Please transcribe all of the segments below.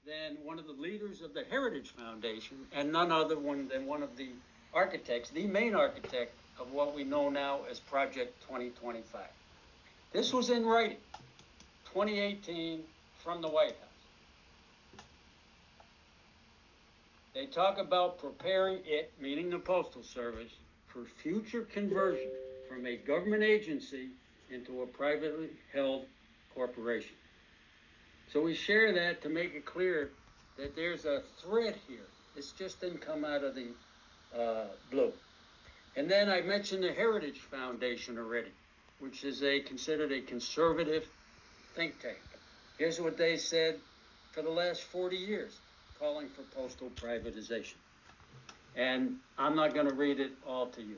than one of the leaders of the Heritage Foundation, and none other than one of the architects, the main architect of what we know now as Project 2025. This was in writing, 2018, from the White House. They talk about preparing it, meaning the Postal Service, for future conversion from a government agency into a privately held corporation. So we share that to make it clear that there's a thread here. This just didn't come out of the blue. And then I mentioned the Heritage Foundation already, which is considered a conservative think tank. Here's what they said for the last 40 years, calling for postal privatization. And I'm not going to read it all to you.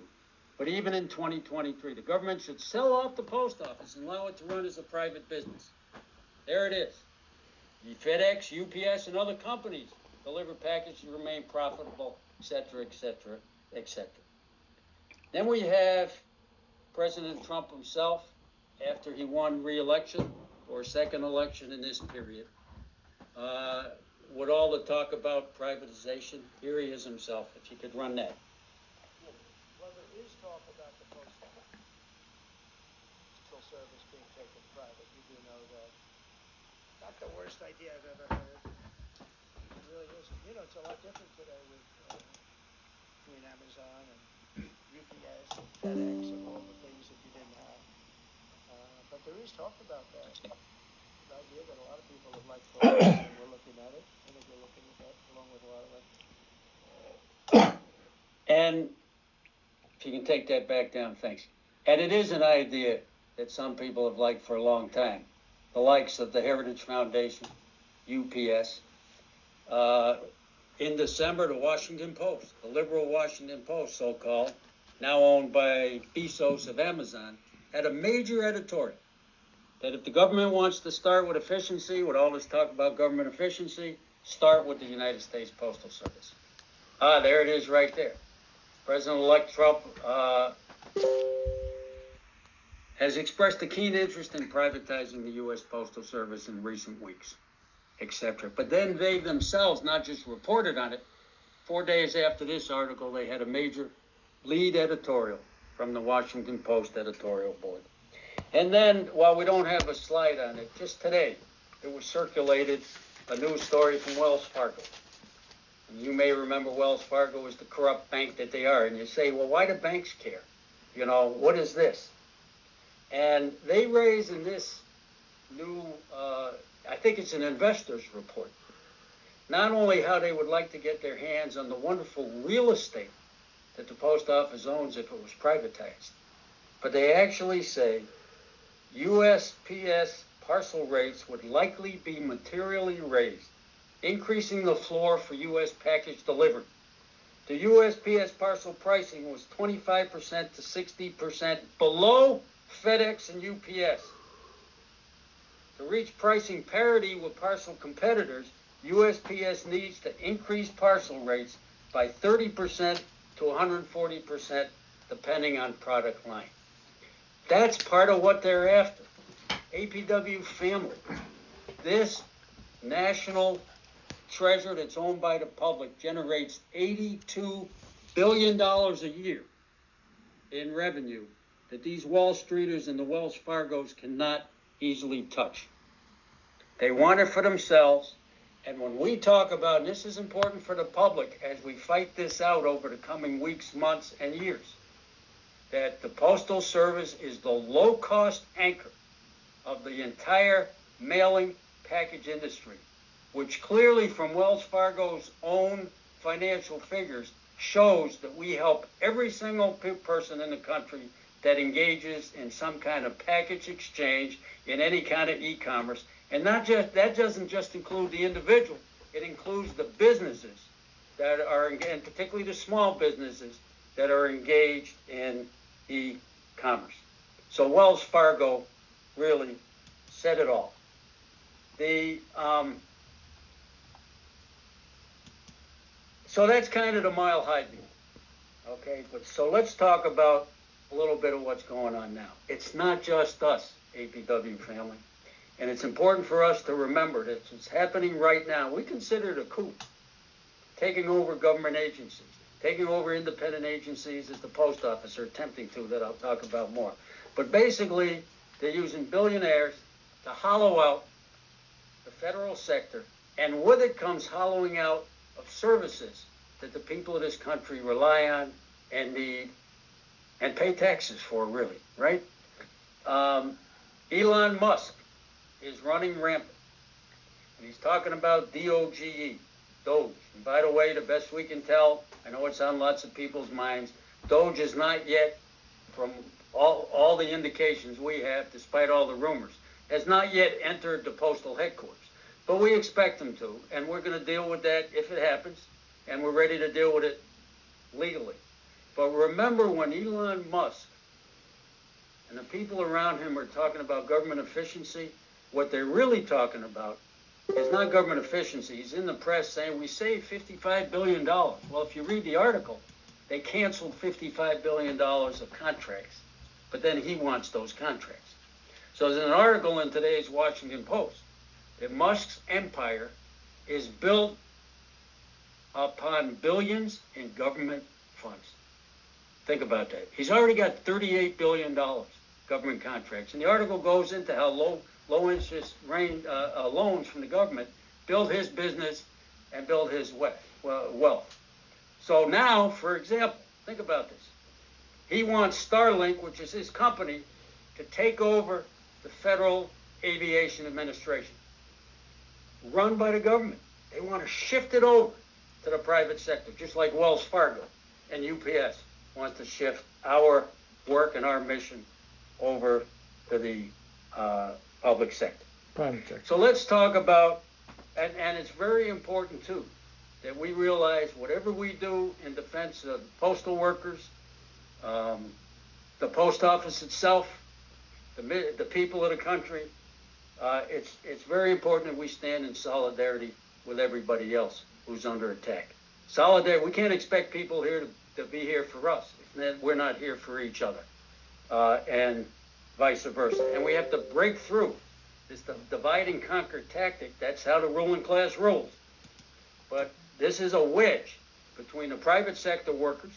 But even in 2023, the government should sell off the post office and allow it to run as a private business. There it is. The FedEx, UPS, and other companies deliver packages to remain profitable, et cetera, et cetera, et cetera. Then we have President Trump himself, after he won re-election, or second election in this period, with all the talk about privatization, here he is himself, if you could run that. Well, there is talk about the postal service being taken private. You do know that. Not the worst idea I've ever heard. It really isn't. You know, it's a lot different today with between Amazon and UPS and FedEx and all the things that you didn't have. But there is talk about that. The idea that a lot of people would like to, and we're looking at it. I think we're looking at that along with a lot of others. And if you can take that back down, thanks. And it is an idea that some people have liked for a long time. The likes of the Heritage Foundation, UPS. In December, the Washington Post, the liberal Washington Post, so-called, now owned by Bezos of Amazon, had a major editorial that if the government wants to start with efficiency, with all this talk about government efficiency, start with the United States Postal Service. There it is right there. President-elect Trump has expressed a keen interest in privatizing the U.S. Postal Service in recent weeks, etc. But then they themselves not just reported on it. 4 days after this article, they had a major lead editorial from the Washington Post editorial board. And then, while we don't have a slide on it, just today, it was circulated a news story from Wells Fargo. And you may remember Wells Fargo is the corrupt bank that they are. And you say, well, why do banks care? You know, what is this? And they raise in this new, I think it's an investor's report, not only how they would like to get their hands on the wonderful real estate that the post office owns if it was privatized, but they actually say USPS parcel rates would likely be materially raised, increasing the floor for U.S. package delivery. The USPS parcel pricing was 25% to 60% below FedEx and UPS. To reach pricing parity with parcel competitors, USPS needs to increase parcel rates by 30% to 140%, depending on product line. That's part of what they're after. APWU family. This national treasure that's owned by the public generates $82 billion a year in revenue that these Wall Streeters and the Wells Fargos cannot easily touch. They want it for themselves. And when we talk about, and this is important for the public as we fight this out over the coming weeks, months, and years, that the Postal Service is the low-cost anchor of the entire mailing package industry, which clearly from Wells Fargo's own financial figures shows that we help every single person in the country that engages in some kind of package exchange in any kind of e-commerce. And not just that doesn't just include the individual, it includes the businesses that are, and particularly the small businesses that are engaged in e-commerce. So Wells Fargo really said it all. So that's kind of the mile high view. Okay, but so let's talk about a little bit of what's going on now. It's not just us, APW family. And it's important for us to remember that it's happening right now. We consider it a coup, taking over government agencies, taking over independent agencies as the post office, or attempting to, that I'll talk about more. But basically, they're using billionaires to hollow out the federal sector, and with it comes hollowing out of services that the people of this country rely on and need and pay taxes for, really, right? Elon Musk is running rampant, and he's talking about DOGE, Doge. And by the way, the best we can tell, I know it's on lots of people's minds, Doge is not yet, from all the indications we have, despite all the rumors, has not yet entered the postal headquarters. But we expect them to, and we're going to deal with that if it happens, and we're ready to deal with it legally. But remember, when Elon Musk and the people around him are talking about government efficiency, what they're really talking about is not government efficiency. He's in the press saying we saved $55 billion. Well, if you read the article, they canceled $55 billion of contracts, but then he wants those contracts. So there's an article in today's Washington Post that Musk's empire is built upon billions in government funds. Think about that. He's already got $38 billion government contracts. And the article goes into how low interest loans from the government build his business and build his wealth. So now, for example, think about this. He wants Starlink, which is his company, to take over the Federal Aviation Administration, run by the government. They want to shift it over to the private sector, just like Wells Fargo and UPS wants to shift our work and our mission over to the public sector. Private sector. So let's talk about, and it's very important too, that we realize whatever we do in defense of postal workers, the post office itself, the people of the country, it's very important that we stand in solidarity with everybody else who's under attack. Solidarity. We can't expect people here to be here for us if we're not here for each other, and vice versa. And we have to break through this divide and conquer tactic. That's how the ruling class rules. But this is a wedge between the private sector workers,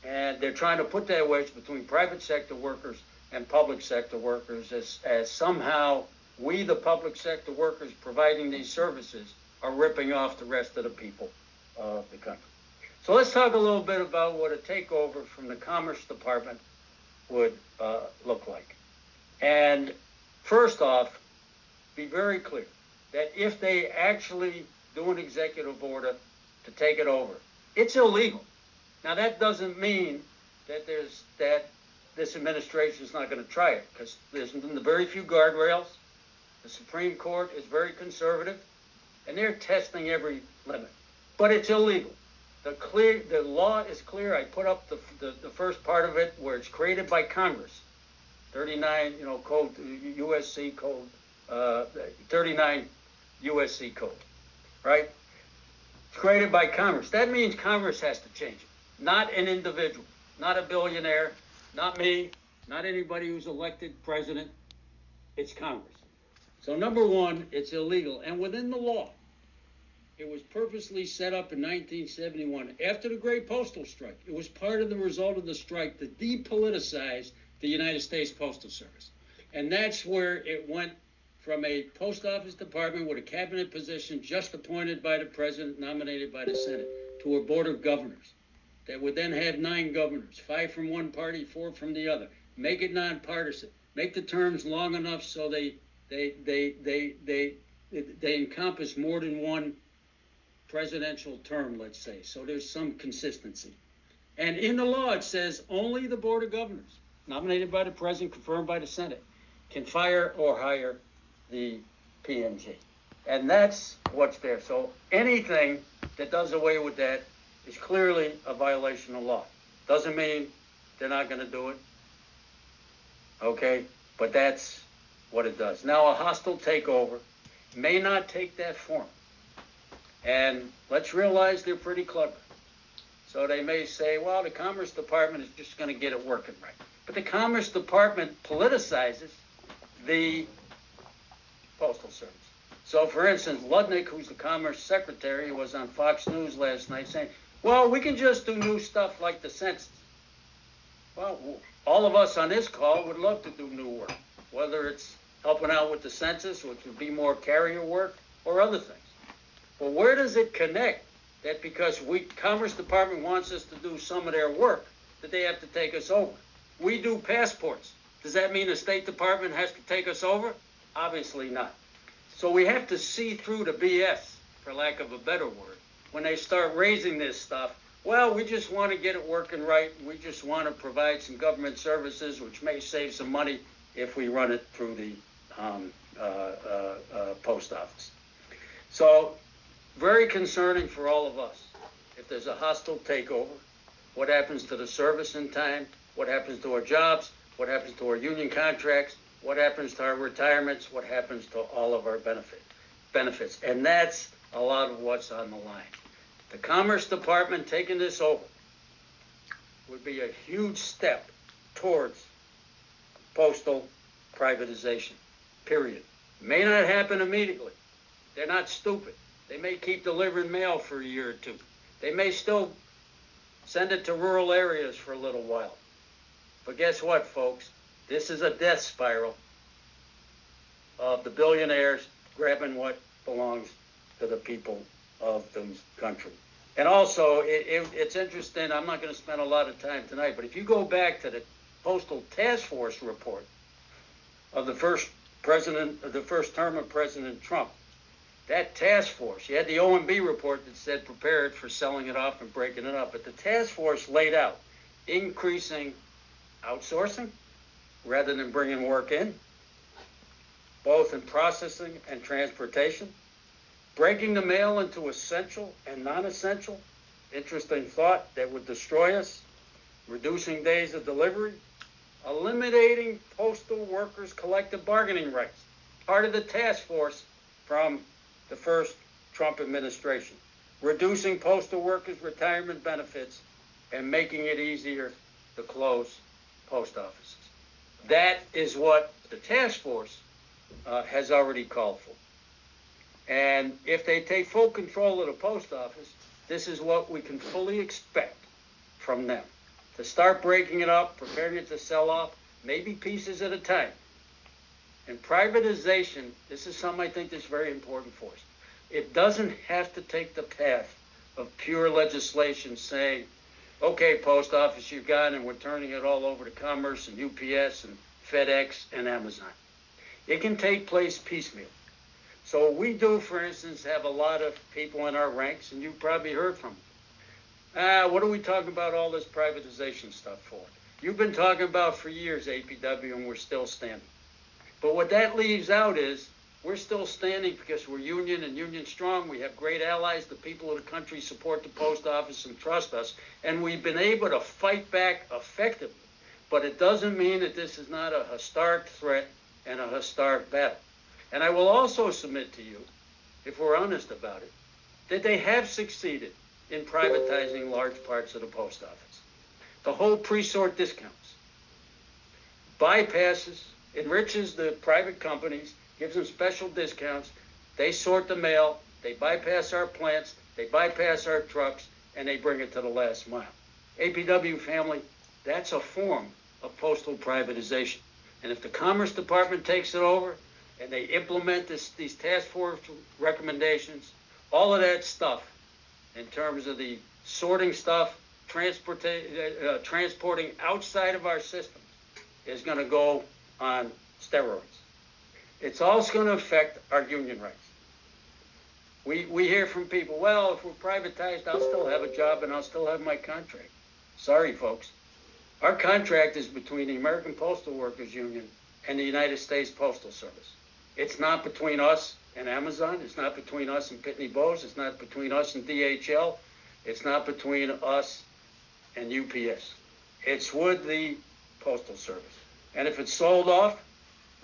and they're trying to put that wedge between private sector workers and public sector workers as somehow we, the public sector workers providing these services, are ripping off the rest of the people of the country. So let's talk a little bit about what a takeover from the Commerce Department would look like. And first off, be very clear that if they actually do an executive order to take it over, it's illegal. Now that doesn't mean that this administration is not going to try it, because there's very few guardrails. The Supreme Court is very conservative, and they're testing every limit. But it's illegal. The law is clear. I put up the first part of it where it's created by Congress. 39, code, USC code, 39 USC code, right? It's created by Congress. That means Congress has to change it, not an individual, not a billionaire, not me, not anybody who's elected president. It's Congress. So number one, it's illegal. And within the law, it was purposely set up in 1971 after the Great Postal Strike. It was part of the result of the strike to depoliticize the United States Postal Service. And that's where it went from a post office department with a cabinet position just appointed by the president, nominated by the Senate, to a board of governors that would then have 9 governors, 5 from one party, 4 from the other. Make it nonpartisan. Make the terms long enough so they encompass more than one presidential term, let's say. So there's some consistency. And in the law, it says only the board of governors, nominated by the president, confirmed by the Senate, can fire or hire the PNG. And that's what's there. So anything that does away with that is clearly a violation of law. Doesn't mean they're not going to do it. Okay? But that's what it does. Now, a hostile takeover may not take that form. And let's realize they're pretty clever. So they may say, well, the Commerce Department is just going to get it working right. But the Commerce Department politicizes the Postal Service. So, for instance, Ludnick, who's the Commerce Secretary, was on Fox News last night saying, well, we can just do new stuff like the census. Well, all of us on this call would love to do new work, whether it's helping out with the census, which would be more carrier work, or other things. Well, where does it connect that because Commerce Department wants us to do some of their work, that they have to take us over? We do passports. Does that mean the State Department has to take us over? Obviously not. So we have to see through the BS, for lack of a better word, when they start raising this stuff. Well, we just want to get it working right. We just want to provide some government services, which may save some money if we run it through the post office. So, very concerning for all of us. If there's a hostile takeover, what happens to the service in time? What happens to our jobs? What happens to our union contracts? What happens to our retirements? What happens to all of our benefits? And that's a lot of what's on the line. The Commerce Department taking this over would be a huge step towards postal privatization, period. May not happen immediately. They're not stupid. They may keep delivering mail for a year or two. They may still send it to rural areas for a little while. But guess what, folks? This is a death spiral of the billionaires grabbing what belongs to the people of this country. And also, it's interesting, I'm not going to spend a lot of time tonight, but if you go back to the Postal Task Force report of the first term of President Trump, that task force, you had the OMB report that said prepare it for selling it off and breaking it up, but the task force laid out increasing outsourcing rather than bringing work in, both in processing and transportation, breaking the mail into essential and non-essential, interesting thought that would destroy us, reducing days of delivery, eliminating postal workers' collective bargaining rights, part of the task force from the first Trump administration, reducing postal workers' retirement benefits, and making it easier to close post offices. That is what the task force has already called for. And if they take full control of the post office, this is what we can fully expect from them. To start breaking it up, preparing it to sell off, maybe pieces at a time. And privatization, this is something I think that's very important for us. It doesn't have to take the path of pure legislation saying, okay, post office, you've got it, and we're turning it all over to Commerce and UPS and FedEx and Amazon. It can take place piecemeal. So we do, for instance, have a lot of people in our ranks, and you've probably heard from them. What are we talking about all this privatization stuff for? You've been talking about for years, APW, and we're still standing. But what that leaves out is we're still standing because we're union and union strong. We have great allies. The people of the country support the post office and trust us. And we've been able to fight back effectively. But it doesn't mean that this is not a historic threat and a historic battle. And I will also submit to you, if we're honest about it, that they have succeeded in privatizing large parts of the post office. The whole pre-sort discounts bypasses, enriches the private companies, gives them special discounts. They sort the mail, they bypass our plants, they bypass our trucks, and they bring it to the last mile. APW family, that's a form of postal privatization. And if the Commerce Department takes it over and they implement these task force recommendations, all of that stuff in terms of the sorting stuff, transporting outside of our system is going to go on steroids. It's also going to affect our union rights. We hear from people, well, if we're privatized, I'll still have a job and I'll still have my contract. Sorry, folks. Our contract is between the American Postal Workers Union and the United States Postal Service. It's not between us and Amazon. It's not between us and Pitney Bowes. It's not between us and DHL. It's not between us and UPS. It's with the Postal Service. And if it's sold off,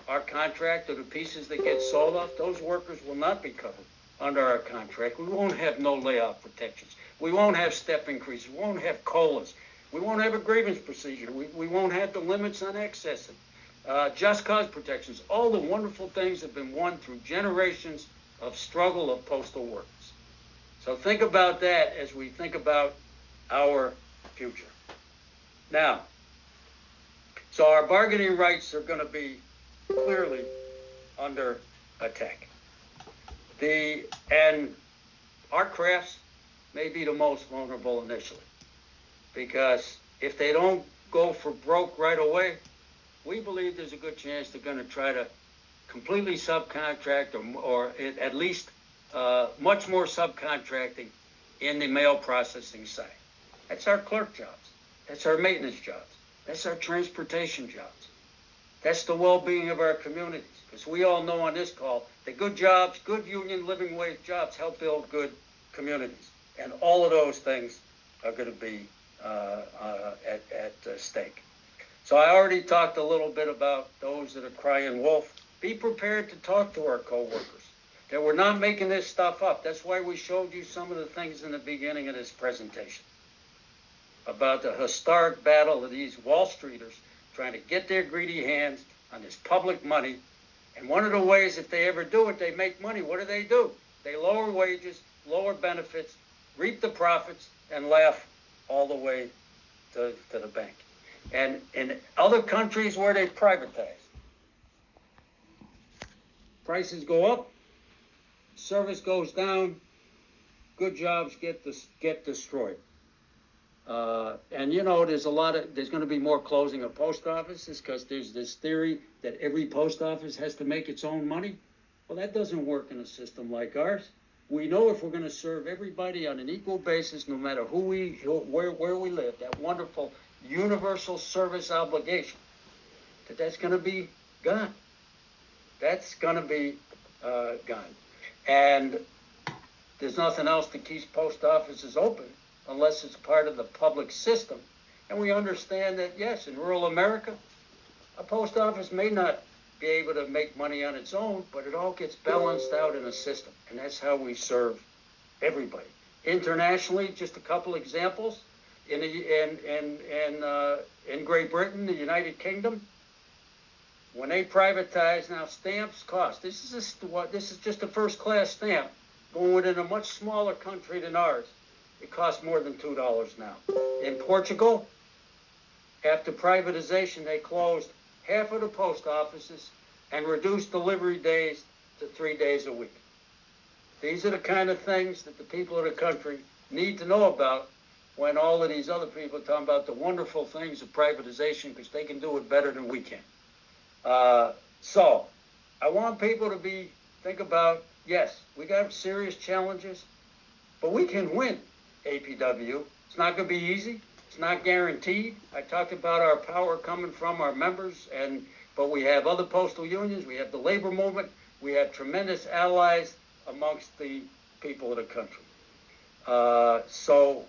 our contract or the pieces that get sold off, those workers will not be covered under our contract. We won't have no layoff protections. We won't have step increases. We won't have COLAs. We won't have a grievance procedure. We won't have the limits on excess just cause protections, all the wonderful things have been won through generations of struggle of postal workers. So think about that as we think about our future. Now, so our bargaining rights are going to be clearly under attack. And our crafts may be the most vulnerable initially, because if they don't go for broke right away, we believe there's a good chance they're going to try to completely subcontract or at least much more subcontracting in the mail processing side. That's our clerk jobs. That's our maintenance jobs. That's our transportation jobs. That's the well-being of our communities. Because we all know on this call that good jobs, good union living wage jobs help build good communities. And all of those things are going to be at stake. So I already talked a little bit about those that are crying wolf. Be prepared to talk to our coworkers. That we're not making this stuff up. That's why we showed you some of the things in the beginning of this presentation about the historic battle of these Wall Streeters trying to get their greedy hands on this public money. And one of the ways, if they ever do it, they make money. What do? They lower wages, lower benefits, reap the profits, and laugh all the way to the bank. And in other countries where they privatize, prices go up, service goes down, good jobs get destroyed. And you know, there's going to be more closing of post offices because there's this theory that every post office has to make its own money. Well, that doesn't work in a system like ours. We know if we're going to serve everybody on an equal basis, no matter where we live, that wonderful universal service obligation, that's going to be gone. That's going to be gone. And there's nothing else that keeps post offices open unless it's part of the public system. And we understand that, yes, in rural America, a post office may not be able to make money on its own, but it all gets balanced out in a system. And that's how we serve everybody. Internationally, just a couple examples. In Great Britain, the United Kingdom, when they privatize, now stamps cost. This is just a first-class stamp going in a much smaller country than ours. It costs more than $2 now. In Portugal, after privatization, they closed half of the post offices and reduced delivery days to 3 days a week. These are the kind of things that the people of the country need to know about when all of these other people are talking about the wonderful things of privatization because they can do it better than we can. So I want people to think about, yes, we got serious challenges, but we can win APWU. It's not going to be easy. It's not guaranteed. I talked about our power coming from our members, but we have other postal unions. We have the labor movement. We have tremendous allies amongst the people of the country. So,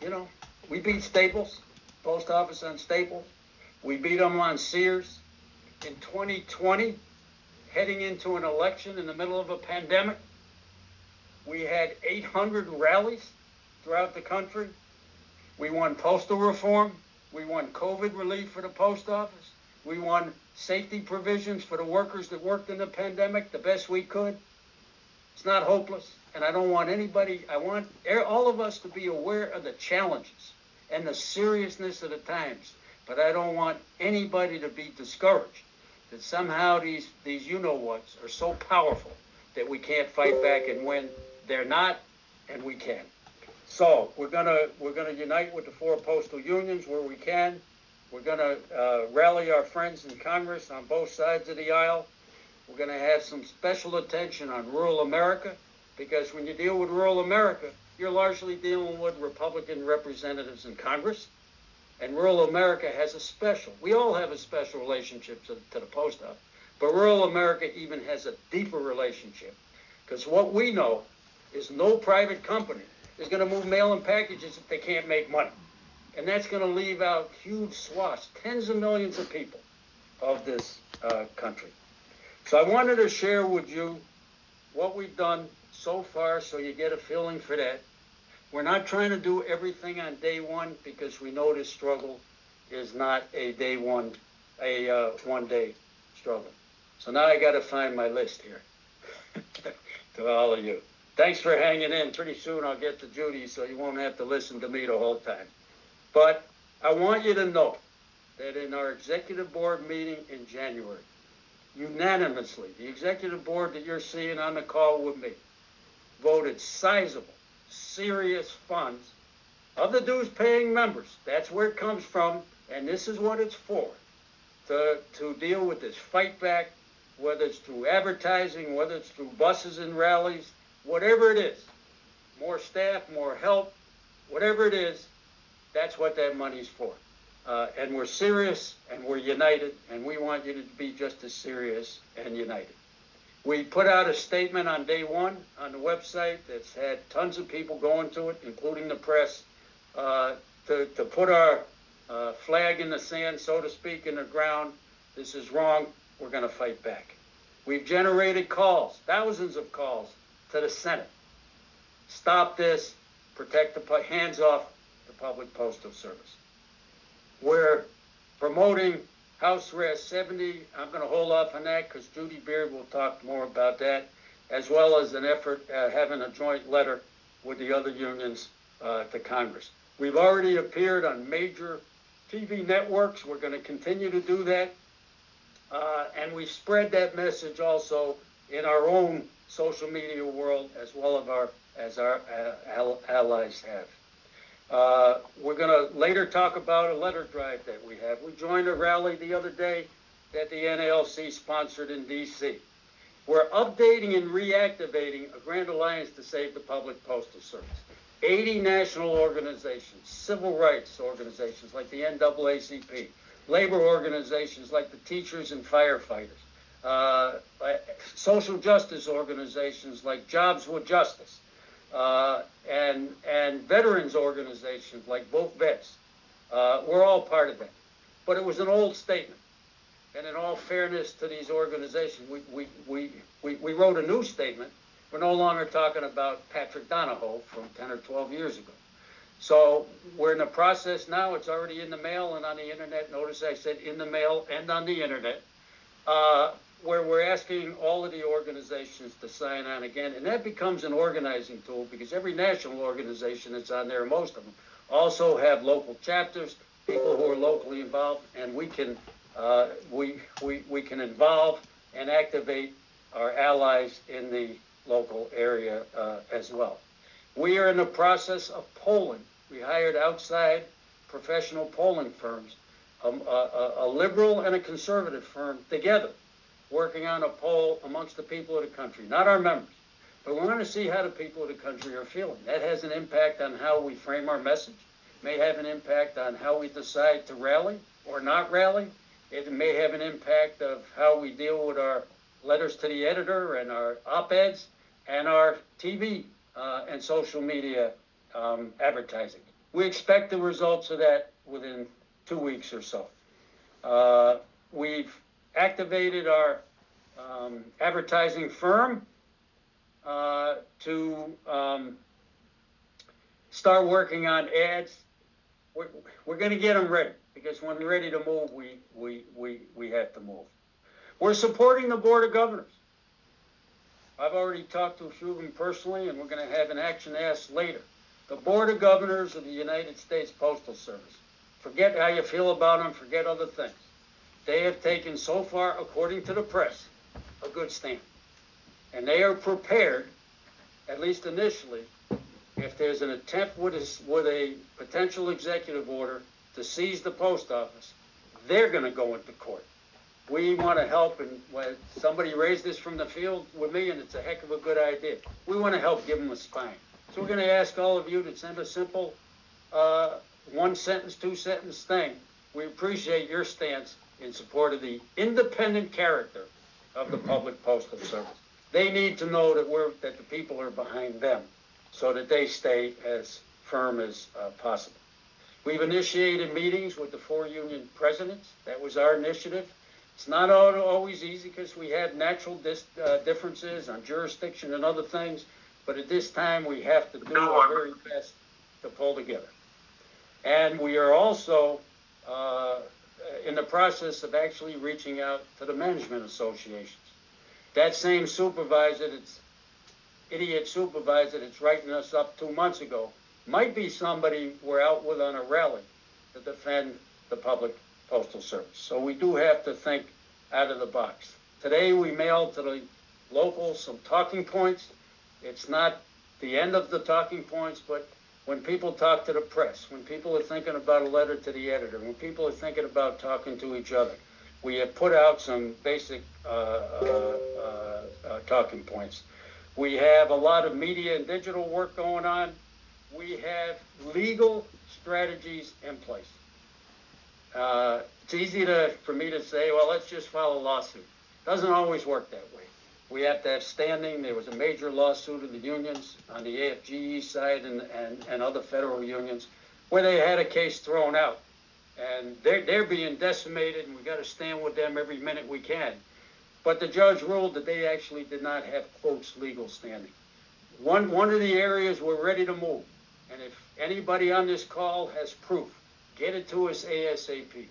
you know, we beat Staples, post office on Staples. We beat them on Sears. In 2020, heading into an election in the middle of a pandemic, we had 800 rallies throughout the country. We won postal reform. We won COVID relief for the post office. We won safety provisions for the workers that worked in the pandemic the best we could. It's not hopeless, and I don't want anybody, I want all of us to be aware of the challenges and the seriousness of the times, but I don't want anybody to be discouraged that somehow these you-know-whats are so powerful that we can't fight back and win. They're not, and we can. So we're gonna unite with the 4 postal unions where we can. We're gonna rally our friends in Congress on both sides of the aisle. We're gonna have some special attention on rural America, because when you deal with rural America, you're largely dealing with Republican representatives in Congress. And rural America has we all have a special relationship to the post office, but rural America even has a deeper relationship, because what we know is no private company is going to move mail and packages if they can't make money. And that's going to leave out huge swaths, tens of millions of people of this country. So I wanted to share with you what we've done so far so you get a feeling for that. We're not trying to do everything on day one because we know this struggle is not a one day struggling. So now I got to find my list here to all of you. Thanks for hanging in. Pretty soon I'll get to Judy, so you won't have to listen to me the whole time. But I want you to know that in our executive board meeting in January, unanimously, the executive board that you're seeing on the call with me voted sizable, serious funds of the dues-paying members. That's where it comes from, and this is what it's for, to deal with this fight back, whether it's through advertising, whether it's through buses and rallies, whatever it is, more staff, more help, whatever it is, that's what that money's for. And we're serious, and we're united, and we want you to be just as serious and united. We put out a statement on day one on the website that's had tons of people going to it, including the press, to put our flag in the sand, so to speak, in the ground. This is wrong. We're going to fight back. We've generated calls, thousands of calls to the Senate. Stop this. Protect the hands off the Public Postal Service. We're promoting House Res 70. I'm going to hold off on that because Judy Beard will talk more about that, as well as an effort having a joint letter with the other unions to Congress. We've already appeared on major TV networks. We're going to continue to do that. And we spread that message also in our own social media world, as well as our allies have. We're going to later talk about a letter drive that we have. We joined a rally the other day that the NALC sponsored in D.C. We're updating and reactivating a Grand Alliance to Save the Public Postal Service. 80 national organizations, civil rights organizations like the NAACP, labor organizations like the teachers and firefighters, social justice organizations like Jobs with Justice, and veterans organizations like Vote Vets. We're all part of that. But it was an old statement. And in all fairness to these organizations, we wrote a new statement. We're no longer talking about Patrick Donahoe from 10 or 12 years ago. So we're in the process now. It's already in the mail and on the internet. Notice I said in the mail and on the internet, where we're asking all of the organizations to sign on again. And that becomes an organizing tool because every national organization that's on there, most of them, also have local chapters, people who are locally involved, and we can involve and activate our allies in the local area as well. We are in the process of polling. We hired outside professional polling firms, a liberal and a conservative firm together, working on a poll amongst the people of the country, not our members. But we want to see how the people of the country are feeling. That has an impact on how we frame our message. It may have an impact on how we decide to rally or not rally. It may have an impact of how we deal with our letters to the editor and our op-eds and our TV and social media advertising. We expect the results of that within 2 weeks or so. We've activated our advertising firm to start working on ads. We're going to get them ready because when we're ready to move, we have to move. We're supporting the Board of Governors. I've already talked to a few of them personally, and we're going to have an action ask later. The Board of Governors of the United States Postal Service. Forget how you feel about them, forget other things. They have taken so far, according to the press, a good stand. And they are prepared, at least initially, if there's an attempt with a potential executive order to seize the post office, they're going to go into court. We want to help, and when somebody raised this from the field with me, and it's a heck of a good idea. We want to help give them a spine. So we're going to ask all of you to send a simple one-sentence, two-sentence thing. We appreciate your stance in support of the independent character of the Public Postal Service. They need to know that the people are behind them so that they stay as firm as possible. We've initiated meetings with the 4 union presidents. That was our initiative. It's not always easy because we have natural differences on jurisdiction and other things, but at this time we have to do our very best to pull together. And we are also in the process of actually reaching out to the management associations. That same supervisor, idiot supervisor that's writing us up 2 months ago, might be somebody we're out with on a rally to defend the public postal service. So we do have to think out of the box. Today we mailed to the locals some talking points. It's not the end of the talking points, but when people talk to the press, when people are thinking about a letter to the editor, when people are thinking about talking to each other, we have put out some basic talking points. We have a lot of media and digital work going on. We have legal strategies in place. It's easy for me to say, well, let's just file a lawsuit. Doesn't always work that way. We have to have standing. There was a major lawsuit of the unions on the APWU side and other federal unions where they had a case thrown out. And they're being decimated, and we got to stand with them every minute we can. But the judge ruled that they actually did not have, quotes, legal standing. One of the areas we're ready to move, and if anybody on this call has proof, get it to us ASAP.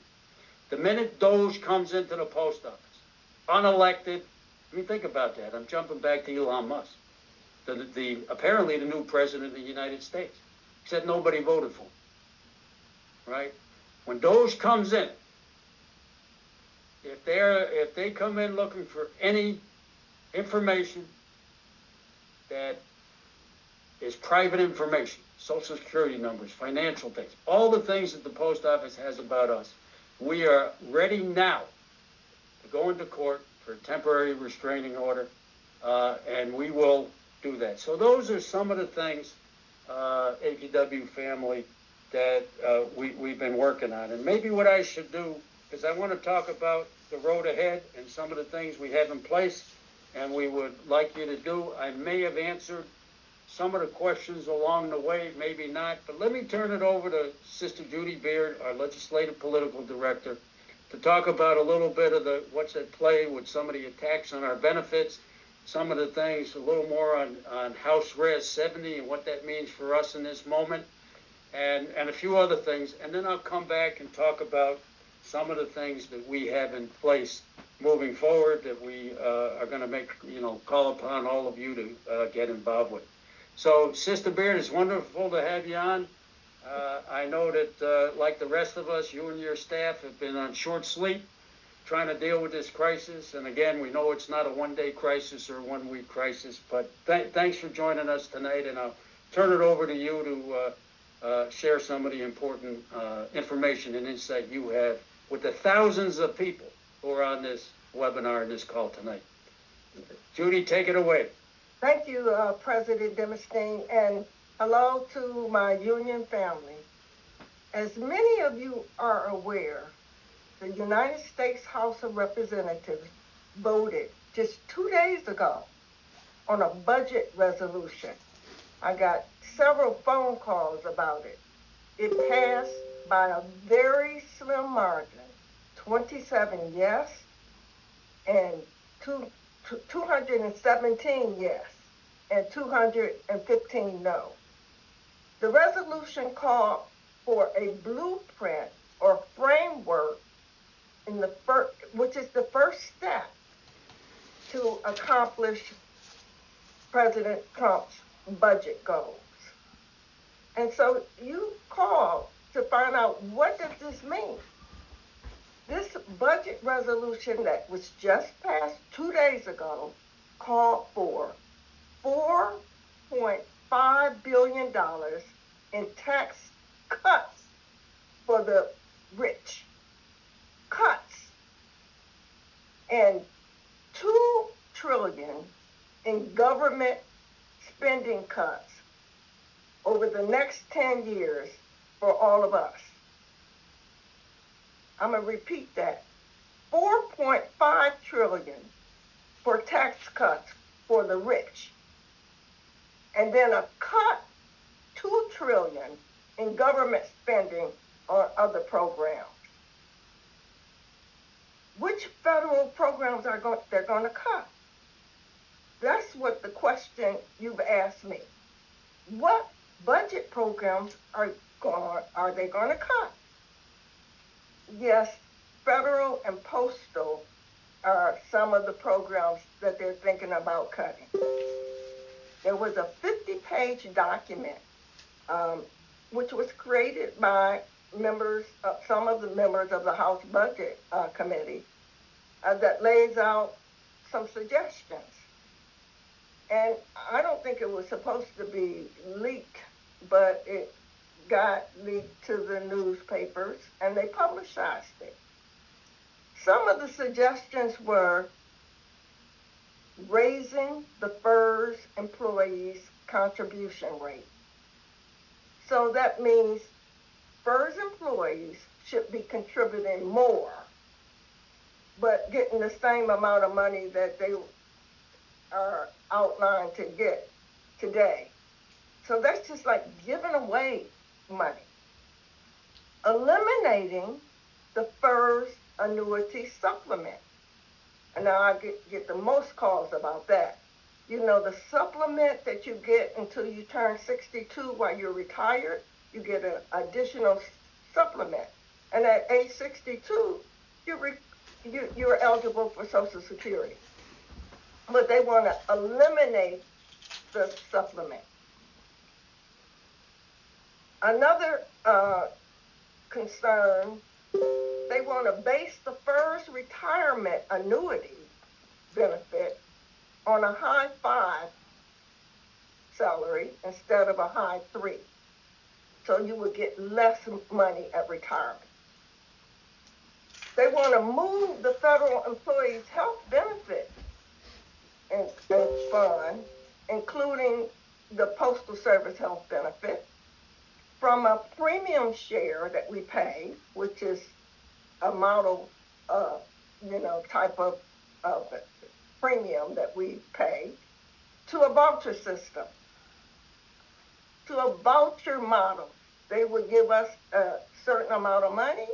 The minute Doge comes into the post office, unelected, I mean, think about that. I'm jumping back to Elon Musk, apparently the new president of the United States, except nobody voted for him, right? When Doge comes in, if they come in looking for any information that is private information, social security numbers, financial things, all the things that the post office has about us, we are ready now to go into court for a temporary restraining order, and we will do that. So those are some of the things, APWU family, that we've been working on. And maybe what I should do, because I want to talk about the road ahead and some of the things we have in place and we would like you to do. I may have answered some of the questions along the way, maybe not, but let me turn it over to Sister Judy Beard, our legislative political director, to talk about a little bit of what's at play with some of the attacks on our benefits, some of the things, a little more on House Res 70 and what that means for us in this moment, and a few other things. And then I'll come back and talk about some of the things that we have in place moving forward that we are going to call upon all of you to get involved with. So, Sister Beard, it's wonderful to have you on. I know that, like the rest of us, you and your staff have been on short sleep trying to deal with this crisis. And again, we know it's not a one-day crisis or a one-week crisis, but thanks for joining us tonight. And I'll turn it over to you to share some of the important information and insight you have with the thousands of people who are on this webinar and this call tonight. Judy, take it away. Thank you, President Demosthenes, and hello to my union family. As many of you are aware, the United States House of Representatives voted just 2 days ago on a budget resolution. I got several phone calls about it. It passed by a very slim margin, 27 yes and 217 yes and 215 no. The resolution called for a blueprint or framework which is the first step to accomplish President Trump's budget goals. And so you called to find out, what does this mean? This budget resolution that was just passed 2 days ago called for $4.5 billion in tax cuts for the rich. Cuts. And $2 trillion in government spending cuts over the next 10 years for all of us. I'm going to repeat that. $4.5 trillion for tax cuts for the rich. And then a cut $2 trillion in government spending on other programs. Which federal programs they're going to cut? That's what the question you've asked me. What budget programs are they going to cut? Yes, federal and postal are some of the programs that they're thinking about cutting. There was a 50-page document which was created by some of the members of the House Budget Committee that lays out some suggestions. And I don't think it was supposed to be leaked, but it got leaked to the newspapers and they publicized it. Some of the suggestions were raising the FERS employees' contribution rate. So that means FERS employees should be contributing more, but getting the same amount of money that they are outlined to get today. So that's just like giving away money. Eliminating the FERS annuity supplement. And now I get the most calls about that. You know, the supplement that you get until you turn 62 while you're retired, you get an additional supplement. And at age 62, you're eligible for Social Security. But they want to eliminate the supplement. Another concern, they want to base the FERS retirement annuity benefit on a high 5 salary instead of a high 3. So you would get less money at retirement. They want to move the federal employees' health benefit and fund, including the Postal Service health benefit, from a premium share that we pay, which is a model, type of premium that we pay, to a voucher system, to a voucher model. They would give us a certain amount of money.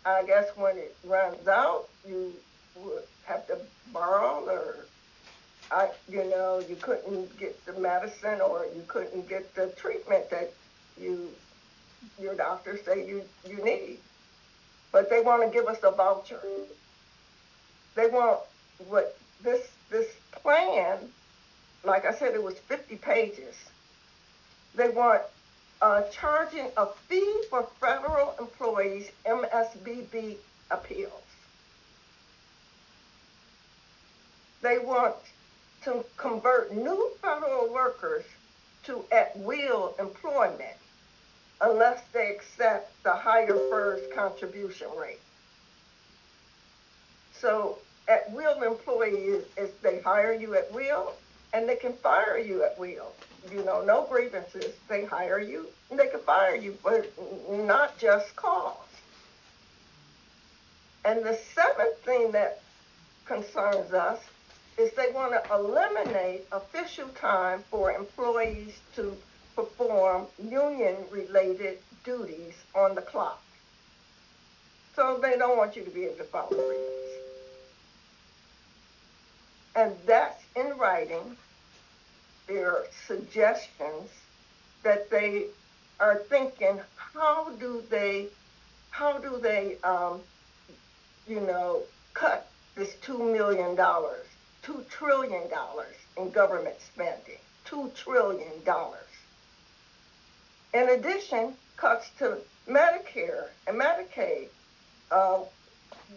I guess when it runs out, you would have to borrow, or you couldn't get the medicine, or you couldn't get the treatment that your doctors say you need. But they want to give us a voucher. They want what this plan, like I said, it was 50 pages. They want charging a fee for federal employees' MSBB appeals. They want to convert new federal workers to at-will employment unless they accept the higher FERS contribution rate. So at-will employees is they hire you at will and they can fire you at will. No grievances. They hire you and they can fire you, but not just cause. And the seventh thing that concerns us is they want to eliminate official time for employees to perform union-related duties on the clock. So they don't want you to be able to file a grievance. And that's in writing. There are suggestions that they are thinking, how do they cut this $2 million, $2 trillion in government spending, $2 trillion. In addition, cuts to Medicare and Medicaid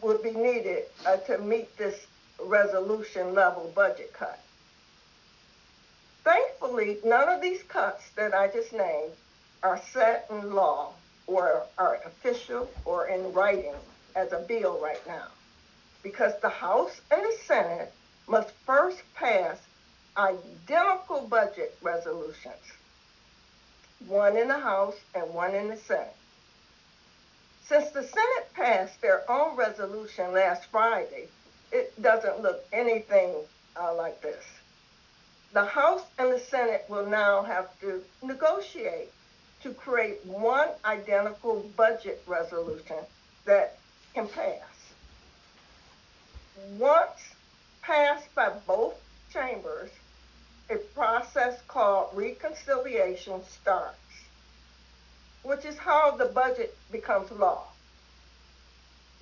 would be needed to meet this resolution level budget cut. Thankfully, none of these cuts that I just named are set in law or are official or in writing as a bill right now, because the House and the Senate must first pass identical budget resolutions, one in the House and one in the Senate. Since the Senate passed their own resolution last Friday, it doesn't look anything like this. The House and the Senate will now have to negotiate to create one identical budget resolution that can pass. Once passed by both chambers, a process called reconciliation starts, which is how the budget becomes law.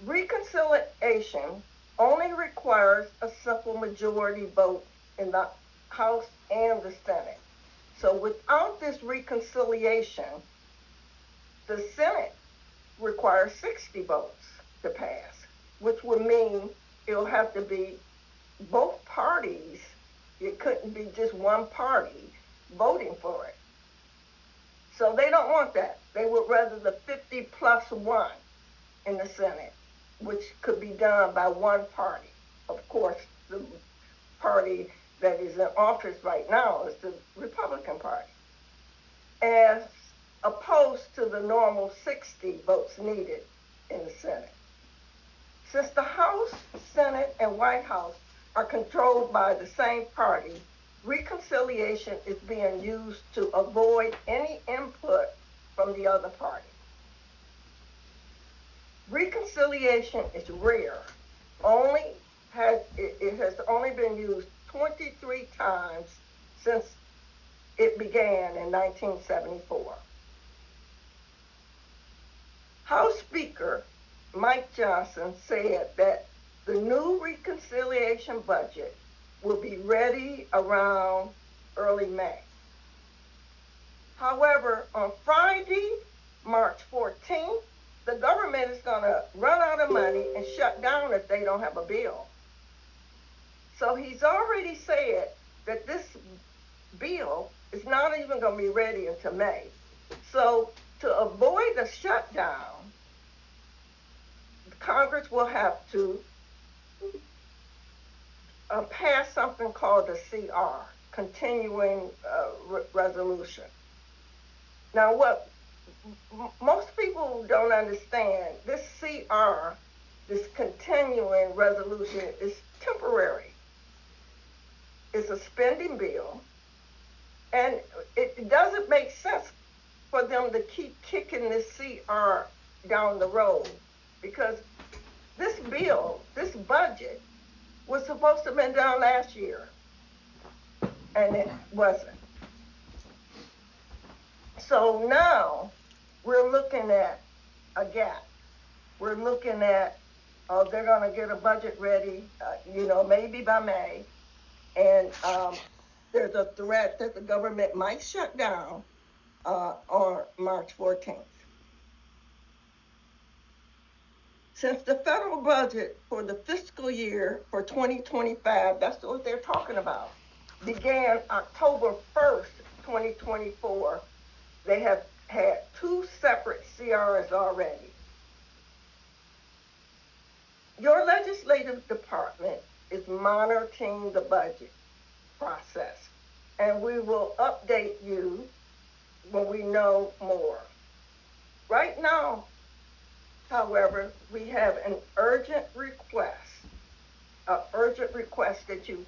Reconciliation only requires a simple majority vote in the House and the Senate. So without this reconciliation, the Senate requires 60 votes to pass, which would mean it'll have to be both parties. It couldn't be just one party voting for it. So they don't want that. They would rather the 50 plus 1 in the Senate, which could be done by one party. Of course, the party that is in office right now is the Republican Party, as opposed to the normal 60 votes needed in the Senate. Since the House, Senate, and White House are controlled by the same party, reconciliation is being used to avoid any input from the other party. Reconciliation is rare. It has only been used 23 times since it began in 1974. House Speaker Mike Johnson said that the new reconciliation budget will be ready around early May. However, on Friday, March 14th, the government is going to run out of money and shut down if they don't have a bill. So he's already said that this bill is not even going to be ready until May. So to avoid a shutdown, Congress will have to pass something called the CR, continuing resolution. Now, what most people don't understand, this CR, this continuing resolution, is temporary. It's a spending bill, and it doesn't make sense for them to keep kicking this CR down the road, because this bill, this budget, was supposed to have been done last year, and it wasn't. So now we're looking at a gap. We're looking at, they're going to get a budget ready, maybe by May, and there's a threat that the government might shut down on March 14th. Since the federal budget for the fiscal year for 2025, that's what they're talking about, began October 1st, 2024, they have had 2 separate CRs already. Your legislative department is monitoring the budget process, and we will update you when we know more. Right now, however, we have an urgent request that you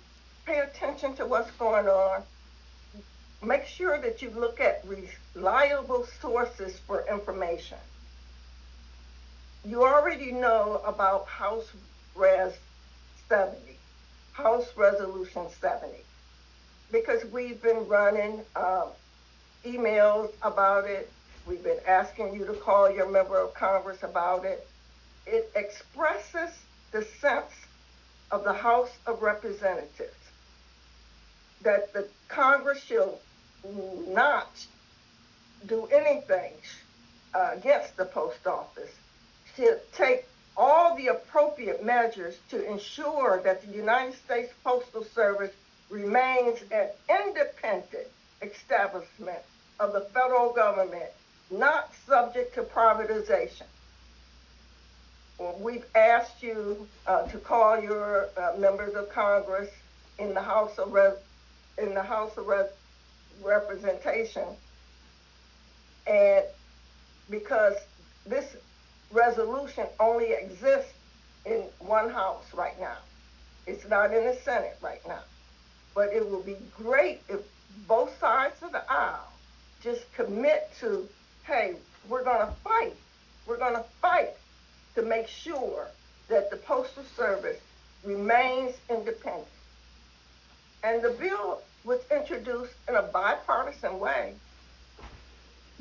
pay attention to what's going on. Make sure that you look at reliable sources for information. You already know about House Res 70, House Resolution 70, because we've been running emails about it. We've been asking you to call your member of Congress about it. It expresses the sense of the House of Representatives that the Congress shall not do anything against the post office, to take all the appropriate measures to ensure that the United States Postal Service remains an independent establishment of the federal government, not subject to privatization. We've asked you to call your members of Congress in the House of Representation, and because this resolution only exists in one house right now. It's not in the Senate right now. But it will be great if both sides of the aisle just commit to, hey, we're going to fight. We're going to fight to make sure that the Postal Service remains independent. And the bill was introduced in a bipartisan way.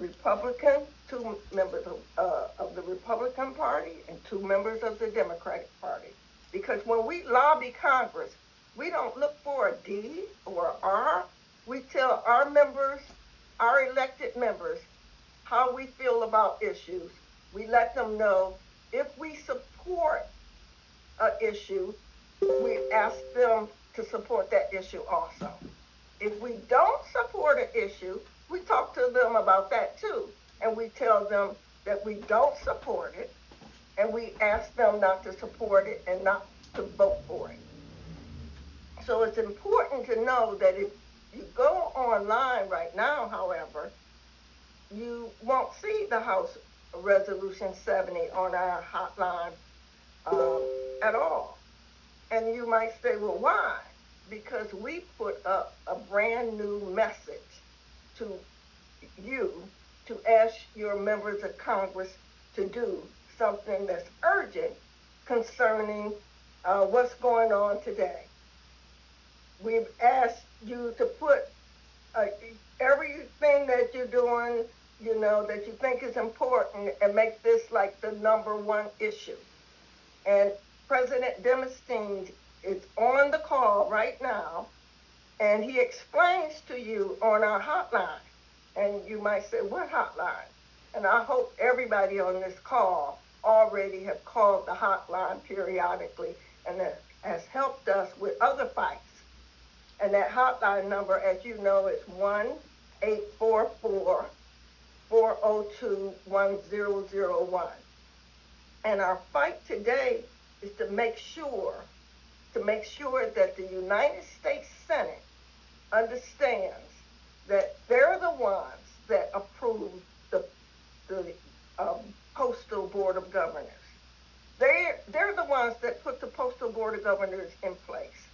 Republican, 2 members of the Republican Party, and 2 members of the Democratic Party. Because when we lobby Congress, we don't look for a D or an R. We tell our members, our elected members, how we feel about issues. We let them know if we support an issue, we ask them to support that issue also. If we don't support an issue, we talk to them about that too. And we tell them that we don't support it, and we ask them not to support it and not to vote for it. So it's important to know that if you go online right now, however, you won't see the House Resolution 70 on our hotline at all. And you might say, well, why? Because we put up a brand new message to you to ask your members of Congress to do something that's urgent concerning what's going on today. We've asked you to put everything that you're doing, that you think is important, and make this like the #1 issue. And President Demosthenes is on the call right now, and he explains to you on our hotline. And you might say, what hotline? And I hope everybody on this call already have called the hotline periodically and that has helped us with other fights. And that hotline number, as you know, is 1-844-402-1001. And our fight today is to make sure that the United States Senate understands that they're the ones that approve the Postal Board of Governors. They're the ones that put the Postal Board of Governors in place.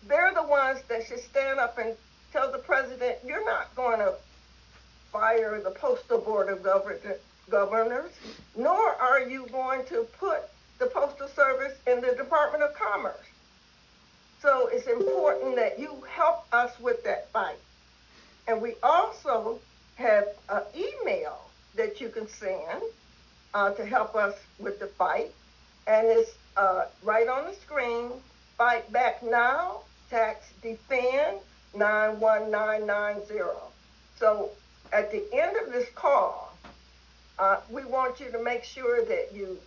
They're the ones that should stand up and tell the president, you're not going to fire the Postal Board of Governors, nor are you going to put the Postal Service in the Department of Commerce. So it's important that you help us with that fight. And we also have an email that you can send to help us with the fight. And it's right on the screen, Fight Back Now, Tax Defend 91990. So at the end of this call, we want you to make sure that you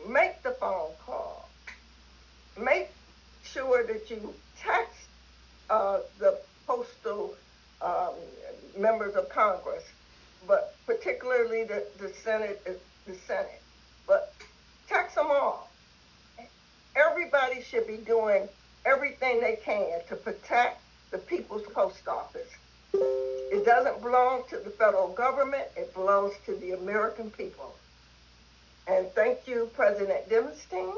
make the phone call. Make sure that you text the postal members of Congress, but particularly the Senate. But text them all. Everybody should be doing everything they can to protect the People's Post Office. It doesn't belong to the federal government. It belongs to the American people. And thank you, President Demosthenes,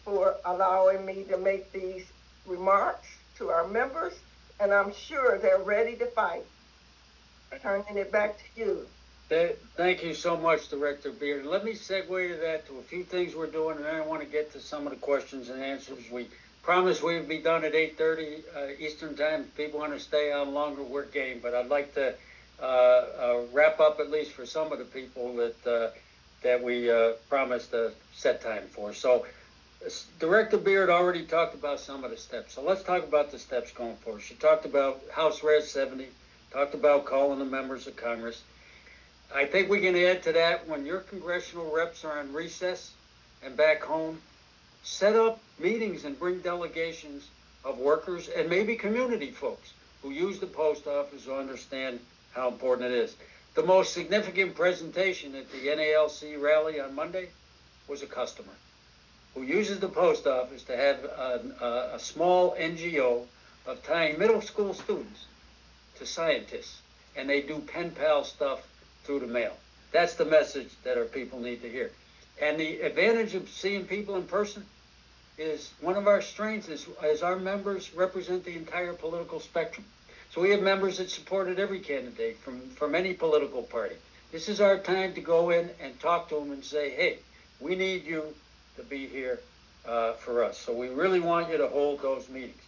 for allowing me to make these remarks to our members, and I'm sure they're ready to fight. Turning it back to you. Thank you so much, Director Beard. Let me segue to that, to a few things we're doing, and then I want to get to some of the questions and answers. We promised we would be done at 8:30 Eastern Time. If people want to stay on longer, we're game, but I'd like to wrap up at least for some of the people that we promised a set time for. So Director Beard already talked about some of the steps. So let's talk about the steps going forward. She talked about House Res 70, talked about calling the members of Congress. I think we can add to that, when your congressional reps are on recess and back home, set up meetings and bring delegations of workers and maybe community folks who use the post office who understand how important it is. The most significant presentation at the NALC rally on Monday was a customer who uses the post office to have a small NGO of tying middle school students to scientists, and they do pen pal stuff through the mail. That's the message that our people need to hear. And the advantage of seeing people in person is one of our strengths is our members represent the entire political spectrum. So we have members that supported every candidate from any political party. This is our time to go in and talk to them and say, hey, we need you to be here for us. So we really want you to hold those meetings.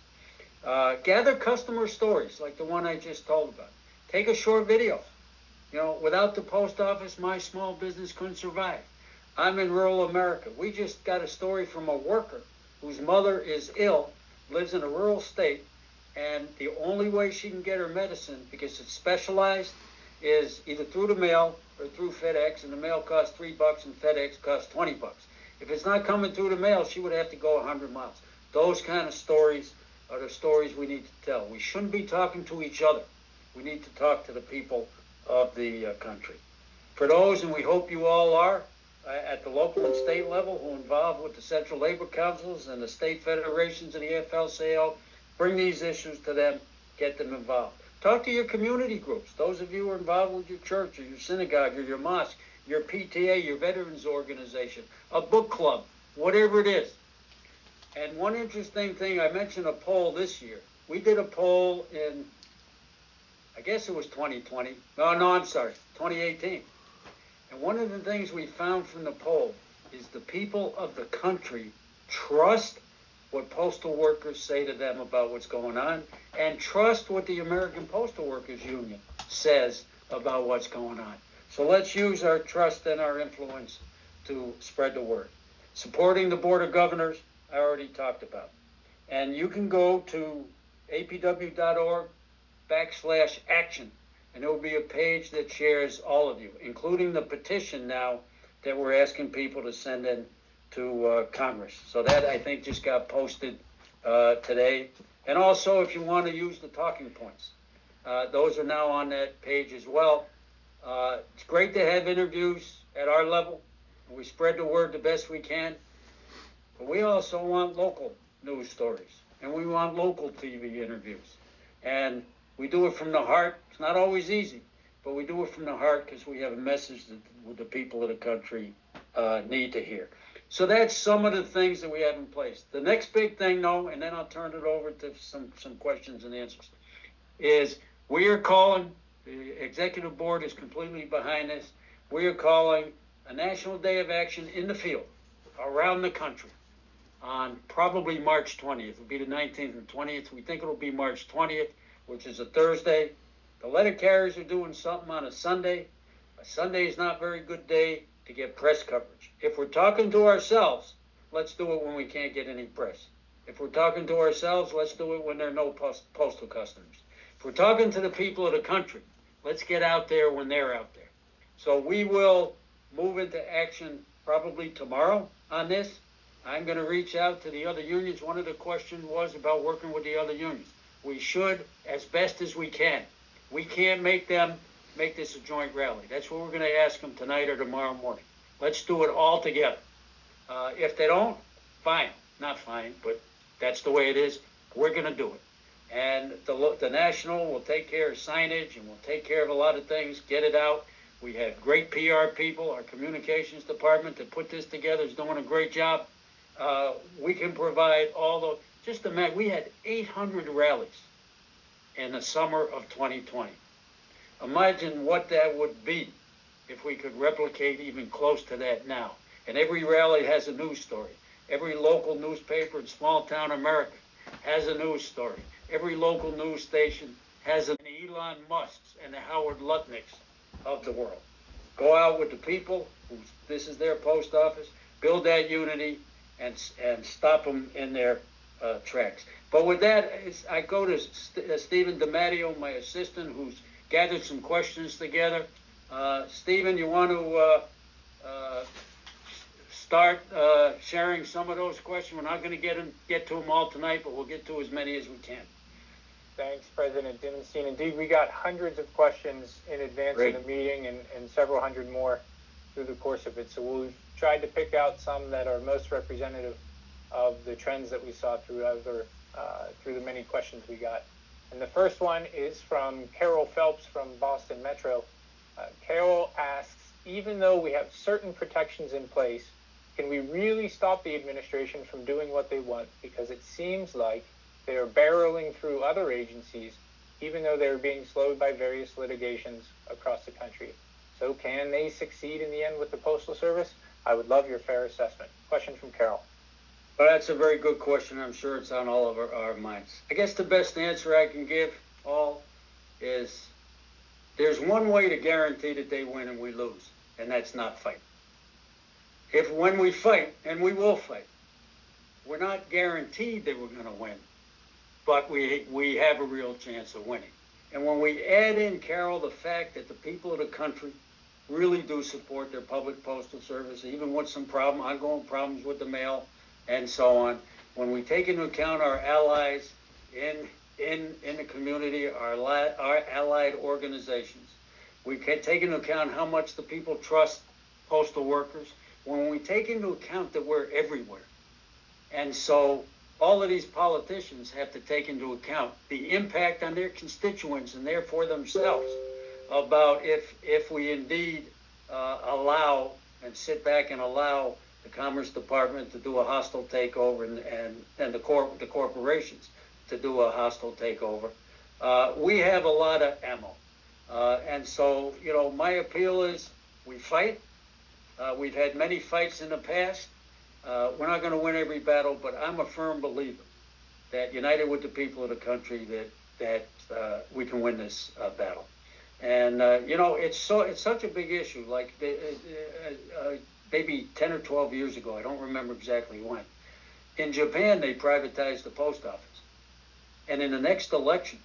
Gather customer stories like the one I just told about. Take a short video Without the post office, my small business couldn't survive. I'm in rural America. We just got a story from a worker whose mother is ill, lives in a rural state, and the only way she can get her medicine, because it's specialized, is either through the mail or through FedEx, and the mail costs $3 and FedEx costs $20. If it's not coming through the mail, she would have to go 100 miles. Those kind of stories are the stories we need to tell. We shouldn't be talking to each other. We need to talk to the people of the country. For those, and we hope you all are, at the local and state level, who are involved with the Central Labor Councils and the state federations of the AFL-CIO, bring these issues to them, get them involved. Talk to your community groups, those of you who are involved with your church or your synagogue or your mosque, your PTA, your veterans organization, a book club, whatever it is. And one interesting thing, I mentioned a poll this year. We did a poll in, I guess it was 2020. No, I'm sorry, 2018. And one of the things we found from the poll is the people of the country trust what postal workers say to them about what's going on, and trust what the American Postal Workers Union says about what's going on. So let's use our trust and our influence to spread the word. Supporting the Board of Governors, I already talked about. And you can go to apw.org/action, and there will be a page that shares all of you, including the petition now that we're asking people to send in to Congress. So that, I think, just got posted today. And also, if you want to use the talking points, those are now on that page as well. It's great to have interviews at our level. We spread the word the best we can. But we also want local news stories, and we want local TV interviews. And we do it from the heart. It's not always easy, but we do it from the heart because we have a message that the people of the country need to hear. So that's some of the things that we have in place. The next big thing, though, and then I'll turn it over to some questions and answers, is we are calling, the executive board is completely behind this, we are calling a National Day of Action in the field around the country on probably March 20th. It'll be the 19th and 20th. We think it'll be March 20th, which is a Thursday. The letter carriers are doing something on a Sunday. A Sunday is not a very good day to get press coverage. If we're talking to ourselves, let's do it when we can't get any press. If we're talking to ourselves, let's do it when there are no postal customers. If we're talking to the people of the country, let's get out there when they're out there. So we will move into action probably tomorrow on this. I'm going to reach out to the other unions. One of the questions was about working with the other unions. We should, as best as we can. We can't make them make this a joint rally. That's what we're going to ask them tonight or tomorrow morning. Let's do it all together. If they don't, fine. Not fine, but that's the way it is. We're going to do it. And the National will take care of signage, and we'll take care of a lot of things, get it out. We have great PR people. Our communications department that put this together is doing a great job. We can provide all the, just imagine, we had 800 rallies in the summer of 2020. Imagine what that would be if we could replicate even close to that now. And every rally has a news story. Every local newspaper in small town America has a news story. Every local news station has an Elon Musk's and the Howard Lutnick's of the world. Go out with the people, this is their post office, build that unity, and stop them in their tracks. But with that, I go to Stephen DiMatteo, my assistant, who's gathered some questions together. Stephen, you want to start sharing some of those questions? We're not going to get to them all tonight, but we'll get to as many as we can. Thanks, President Dimenstein. Indeed, we got hundreds of questions in advance of the meeting and several hundred more through the course of it. So we've tried to pick out some that are most representative of the trends that we saw through the many questions we got. And the first one is from Carol Phelps from Boston Metro. Carol asks, even though we have certain protections in place, can we really stop the administration from doing what they want? Because it seems like they are barreling through other agencies, even though they're being slowed by various litigations across the country. So can they succeed in the end with the Postal Service? I would love your fair assessment. Question from Carol. Well, that's a very good question. I'm sure it's on all of our minds. I guess the best answer I can give all is There's one way to guarantee that they win and we lose, and that's not fight. If when we fight, and we will fight, we're not guaranteed that we're going to win, but we have a real chance of winning. And when we add in, Carol, the fact that the people of the country really do support their public postal service, even with some ongoing problems with the mail and so on, when we take into account our allies in the community, our allied organizations, we can take into account how much the people trust postal workers, when we take into account that we're everywhere. And so all of these politicians have to take into account the impact on their constituents and therefore themselves about if we indeed allow and sit back and allow the Commerce Department to do a hostile takeover and the corporations to do a hostile takeover. We have a lot of ammo. And so, my appeal is we fight. We've had many fights in the past. We're not going to win every battle, but I'm a firm believer that united with the people of the country that we can win this battle. And it's such a big issue. Like maybe 10 or 12 years ago, I don't remember exactly when. In Japan, they privatized the post office, and in the next election,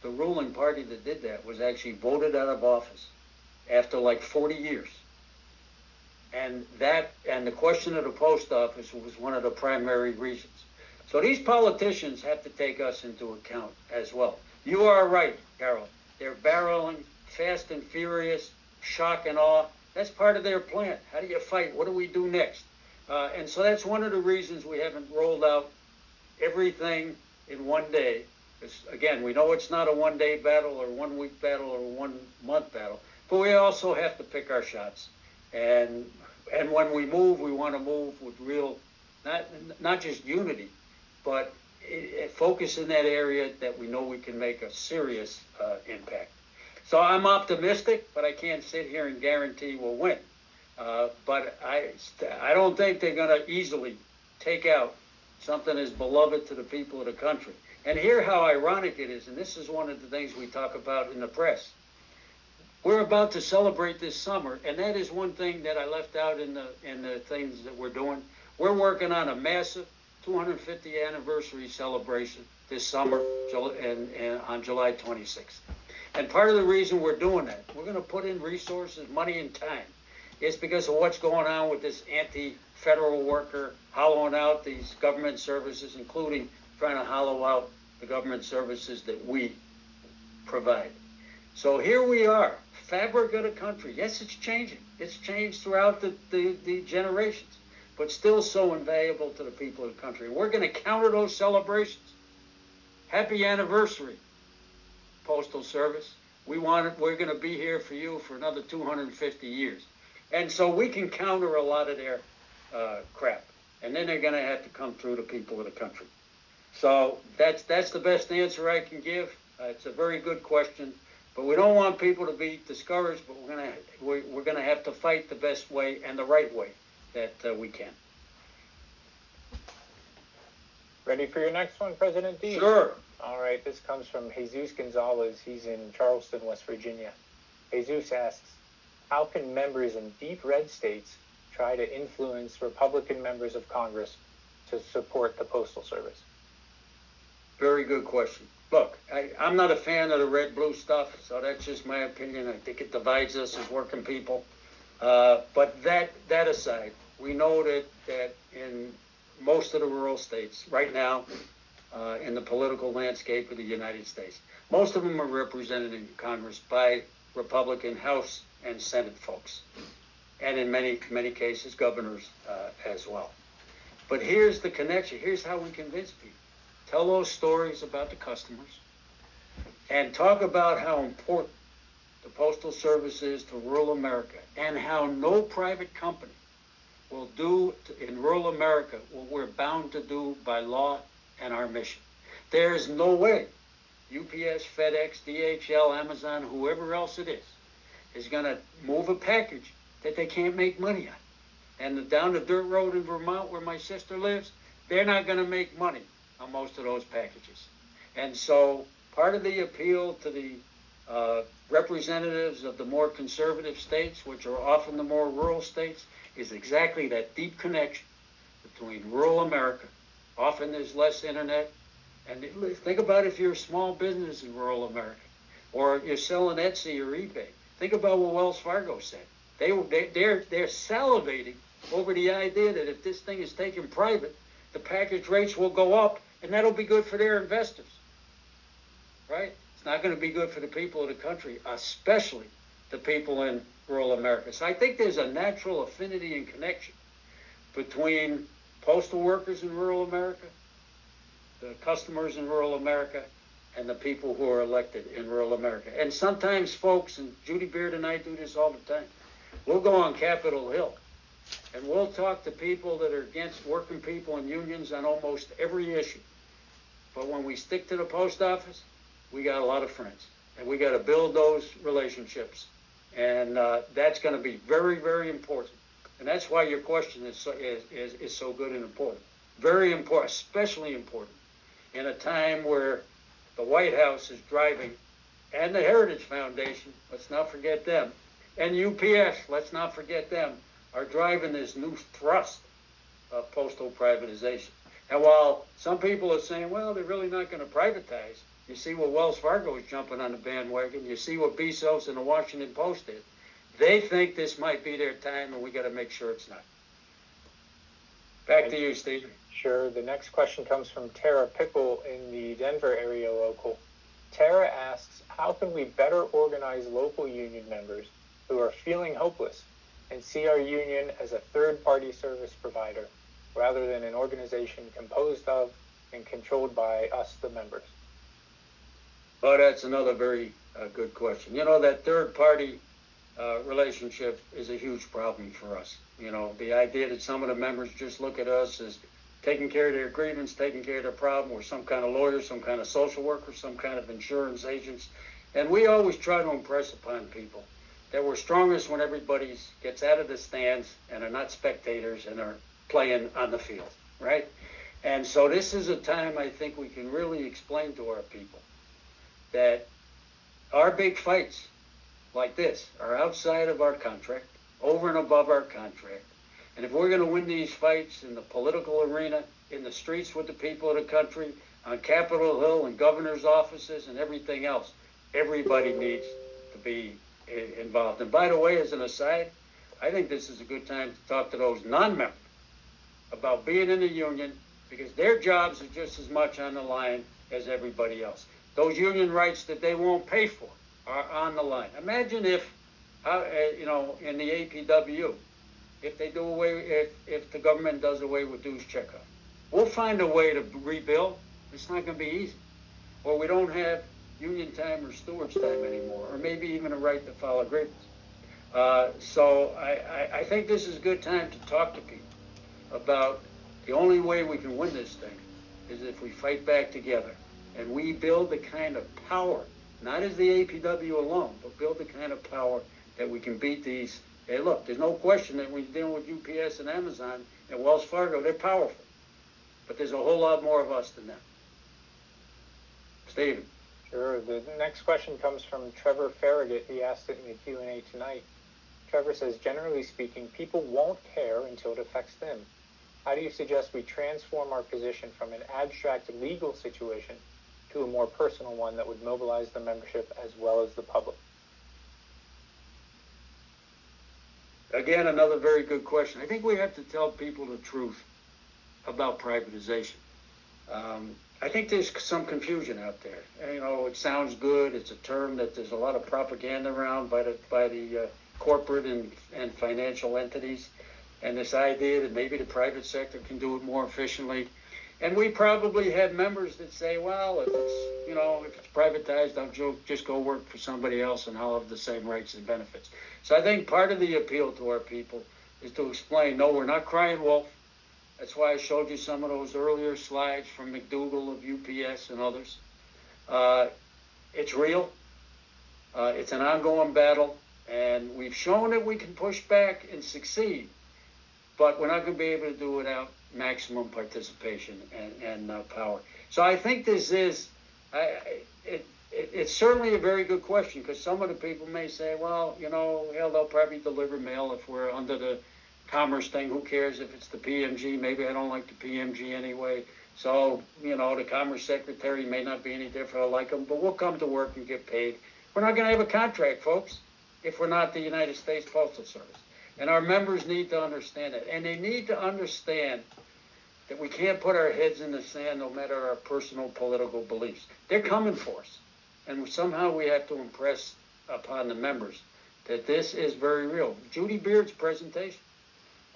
the ruling party that did that was actually voted out of office after like 40 years. And the question of the post office was one of the primary reasons. So these politicians have to take us into account as well. You are right, Carol. They're barreling fast and furious, shock and awe. That's part of their plan. How do you fight? What do we do next? And so that's one of the reasons we haven't rolled out everything in one day. Because, again, we know it's not a one-day battle or one-week battle or one-month battle, but we also have to pick our shots. And when we move, we want to move with real, not just unity, but focus in that area that we know we can make a serious impact. So I'm optimistic, but I can't sit here and guarantee we'll win. But I don't think they're going to easily take out something as beloved to the people of the country. And hear how ironic it is, and this is one of the things we talk about in the press. We're about to celebrate this summer, and that is one thing that I left out in the things that we're doing. We're working on a massive 250th anniversary celebration this summer and on July 26th. And part of the reason we're doing that, we're going to put in resources, money, and time, is because of what's going on with this anti-federal worker hollowing out these government services, including trying to hollow out the government services that we provide. So here we are, fabric of the country. Yes, it's changing. It's changed throughout the generations, but still so invaluable to the people of the country. We're going to counter those celebrations. Happy anniversary, Postal Service. We're going to be here for you for another 250 years. And so we can counter a lot of their crap. And then they're going to have to come through the people of the country. So that's the best answer I can give. It's a very good question. But we don't want people to be discouraged, but we're gonna have to fight the best way and the right way that we can. Ready for your next one, President D? Sure. All right, this comes from Jesus Gonzalez. He's in Charleston, West Virginia. Jesus asks, how can members in deep red states try to influence Republican members of Congress to support the Postal Service? Very good question. Look, I'm not a fan of the red-blue stuff, so that's just my opinion. I think it divides us as working people. But that aside, we know that in most of the rural states right now, in the political landscape of the United States, most of them are represented in Congress by Republican House and Senate folks, and in many cases, governors as well. But here's the connection. Here's how we convince people. Tell those stories about the customers and talk about how important the Postal Service is to rural America and how no private company will do in rural America what we're bound to do by law and our mission. There is no way UPS, FedEx, DHL, Amazon, whoever else it is going to move a package that they can't make money on. And down the dirt road in Vermont where my sister lives, they're not going to make money on most of those packages. And so part of the appeal to the representatives of the more conservative states, which are often the more rural states, is exactly that deep connection between rural America. Often there's less internet. And think about if you're a small business in rural America, or you're selling Etsy or eBay. Think about what Wells Fargo said. They're salivating over the idea that if this thing is taken private, the package rates will go up, and that'll be good for their investors, right? It's not going to be good for the people of the country, especially the people in rural America. So I think there's a natural affinity and connection between postal workers in rural America, the customers in rural America, and the people who are elected in rural America. And sometimes folks, and Judy Beard and I do this all the time, we'll go on Capitol Hill and we'll talk to people that are against working people and unions on almost every issue. But when we stick to the post office, we got a lot of friends, and we got to build those relationships. And that's going to be very, very important. And that's why your question is so good and important. Very important, especially important in a time where the White House is driving, and the Heritage Foundation, let's not forget them, and UPS, let's not forget them, are driving this new thrust of postal privatization. And while some people are saying, well, they're really not going to privatize, you see what Wells Fargo is jumping on the bandwagon, you see what Bezos and the Washington Post did. They think this might be their time, and we got to make sure it's not. Back to you, Steve. Sure. The next question comes from Tara Pickle in the Denver area local. Tara asks, how can we better organize local union members who are feeling hopeless and see our union as a third-party service provider rather than an organization composed of and controlled by us, the members? Oh, that's another very good question. You know, that third-party relationship is a huge problem for us. You know, the idea that some of the members just look at us as taking care of their grievance, taking care of their problem. We're some kind of lawyer, some kind of social worker, some kind of insurance agents. And we always try to impress upon people that we're strongest when everybody gets out of the stands and are not spectators and are playing on the field, right? And so this is a time I think we can really explain to our people that our big fights like this are outside of our contract, over and above our contract. And if we're going to win these fights in the political arena, in the streets with the people of the country, on Capitol Hill and governor's offices and everything else, everybody needs to be involved. And by the way, as an aside, I think this is a good time to talk to those non-members about being in the union, because their jobs are just as much on the line as everybody else. Those union rights that they won't pay for are on the line. Imagine if, in the APWU, if they do away, if the government does away with dues checkoff. We'll find a way to rebuild. It's not going to be easy. Or we don't have union time or stewards time anymore, or maybe even a right to file a grievance. So I think this is a good time to talk to people about the only way we can win this thing is if we fight back together and we build the kind of power, not as the APW alone, but build the kind of power that we can beat these. Hey, look, there's no question that when you're dealing with UPS and Amazon and Wells Fargo, they're powerful. But there's a whole lot more of us than that. Stephen. Sure. The next question comes from Trevor Farragut. He asked it in the Q&A tonight. Trevor says, generally speaking, people won't care until it affects them. How do you suggest we transform our position from an abstract legal situation to a more personal one that would mobilize the membership as well as the public? Again, another very good question. I think we have to tell people the truth about privatization. I think there's some confusion out there. You know, it sounds good. It's a term that there's a lot of propaganda around by the corporate and financial entities, and this idea that maybe the private sector can do it more efficiently. And we probably have members that say, well, if it's privatized, I'll just go work for somebody else and I'll have the same rights and benefits. So I think part of the appeal to our people is to explain, no, we're not crying wolf. That's why I showed you some of those earlier slides from McDougall of UPS and others. It's real. It's an ongoing battle. And we've shown that we can push back and succeed. But we're not going to be able to do it without maximum participation and power. So I think this is, it's certainly a very good question, because some of the people may say, well, you know, hell, they'll probably deliver mail if we're under the commerce thing. Who cares if it's the PMG? Maybe I don't like the PMG anyway. So, you know, the Commerce Secretary may not be any different. I like him, but we'll come to work and get paid. We're not going to have a contract, folks, if we're not the United States Postal Service. And our members need to understand that. And they need to understand that we can't put our heads in the sand no matter our personal political beliefs. They're coming for us. And somehow we have to impress upon the members that this is very real. Judy Beard's presentation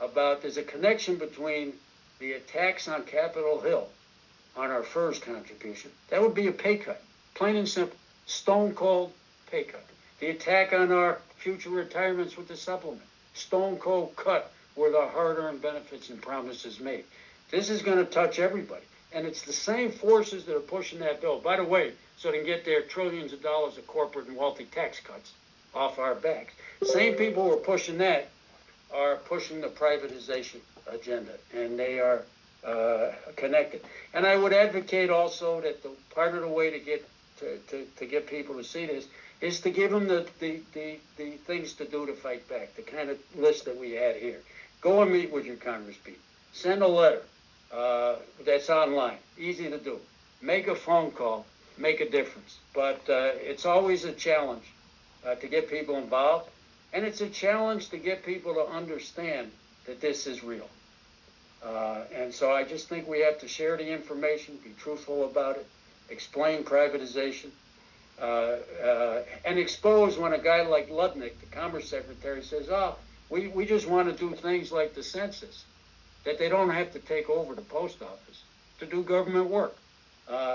about there's a connection between the attacks on Capitol Hill on our FERS contribution. That would be a pay cut, plain and simple, stone cold pay cut. The attack on our future retirements with the supplement, stone cold cut where the hard-earned benefits and promises made. This is going to touch everybody. And it's the same forces that are pushing that bill, by the way, so they can get their trillions of dollars of corporate and wealthy tax cuts off our backs. Same people who are pushing that are pushing the privatization agenda, and they are connected. And I would advocate also that the part of the way to get people to see this is to give them the things to do to fight back, the kind of list that we had here. Go and meet with your congresspeople. Send a letter that's online, easy to do. Make a phone call, make a difference. But it's always a challenge to get people involved, and it's a challenge to get people to understand that this is real. And so I just think we have to share the information, be truthful about it, explain privatization, and expose when a guy like Ludnick, the Commerce Secretary, says, oh, we just want to do things like the census, that they don't have to take over the post office to do government work.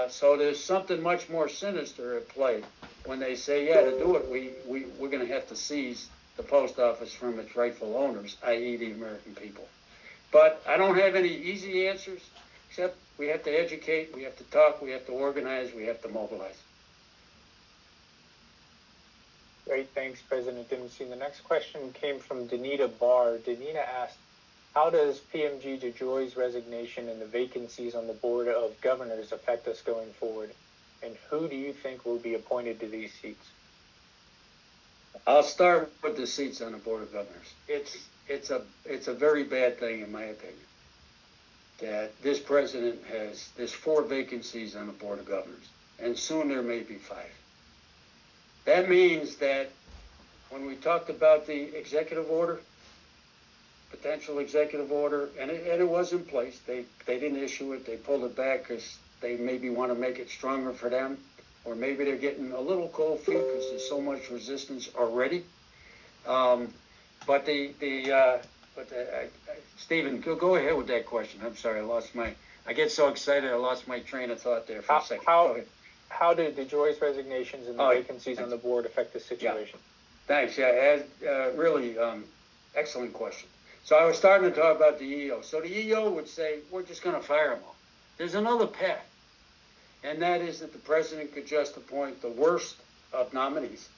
So there's something much more sinister at play when they say, yeah, to do it, we're going to have to seize the post office from its rightful owners, i.e. the American people. But I don't have any easy answers, except we have to educate, we have to talk, we have to organize, we have to mobilize. Great, thanks, President Dempsey. The next question came from Danita Barr. Danita asked, how does PMG DeJoy's resignation and the vacancies on the Board of Governors affect us going forward? And who do you think will be appointed to these seats? I'll start with the seats on the Board of Governors. It's a very bad thing, in my opinion, that this president there's 4 vacancies on the Board of Governors, and soon there may be 5. That means that when we talked about the executive order, potential executive order, and it was in place, they didn't issue it, they pulled it back because they maybe want to make it stronger for them, or maybe they're getting a little cold feet because there's so much resistance already. But Stephen, go ahead with that question. I'm sorry, I get so excited I lost my train of thought there for a second. How did DeJoy's resignations and the vacancies on the board affect the situation? Yeah. Thanks. Yeah, really excellent question. So I was starting to talk about the EO. So the EO would say, we're just going to fire them all. There's another path, and that is that the president could just appoint the worst of nominees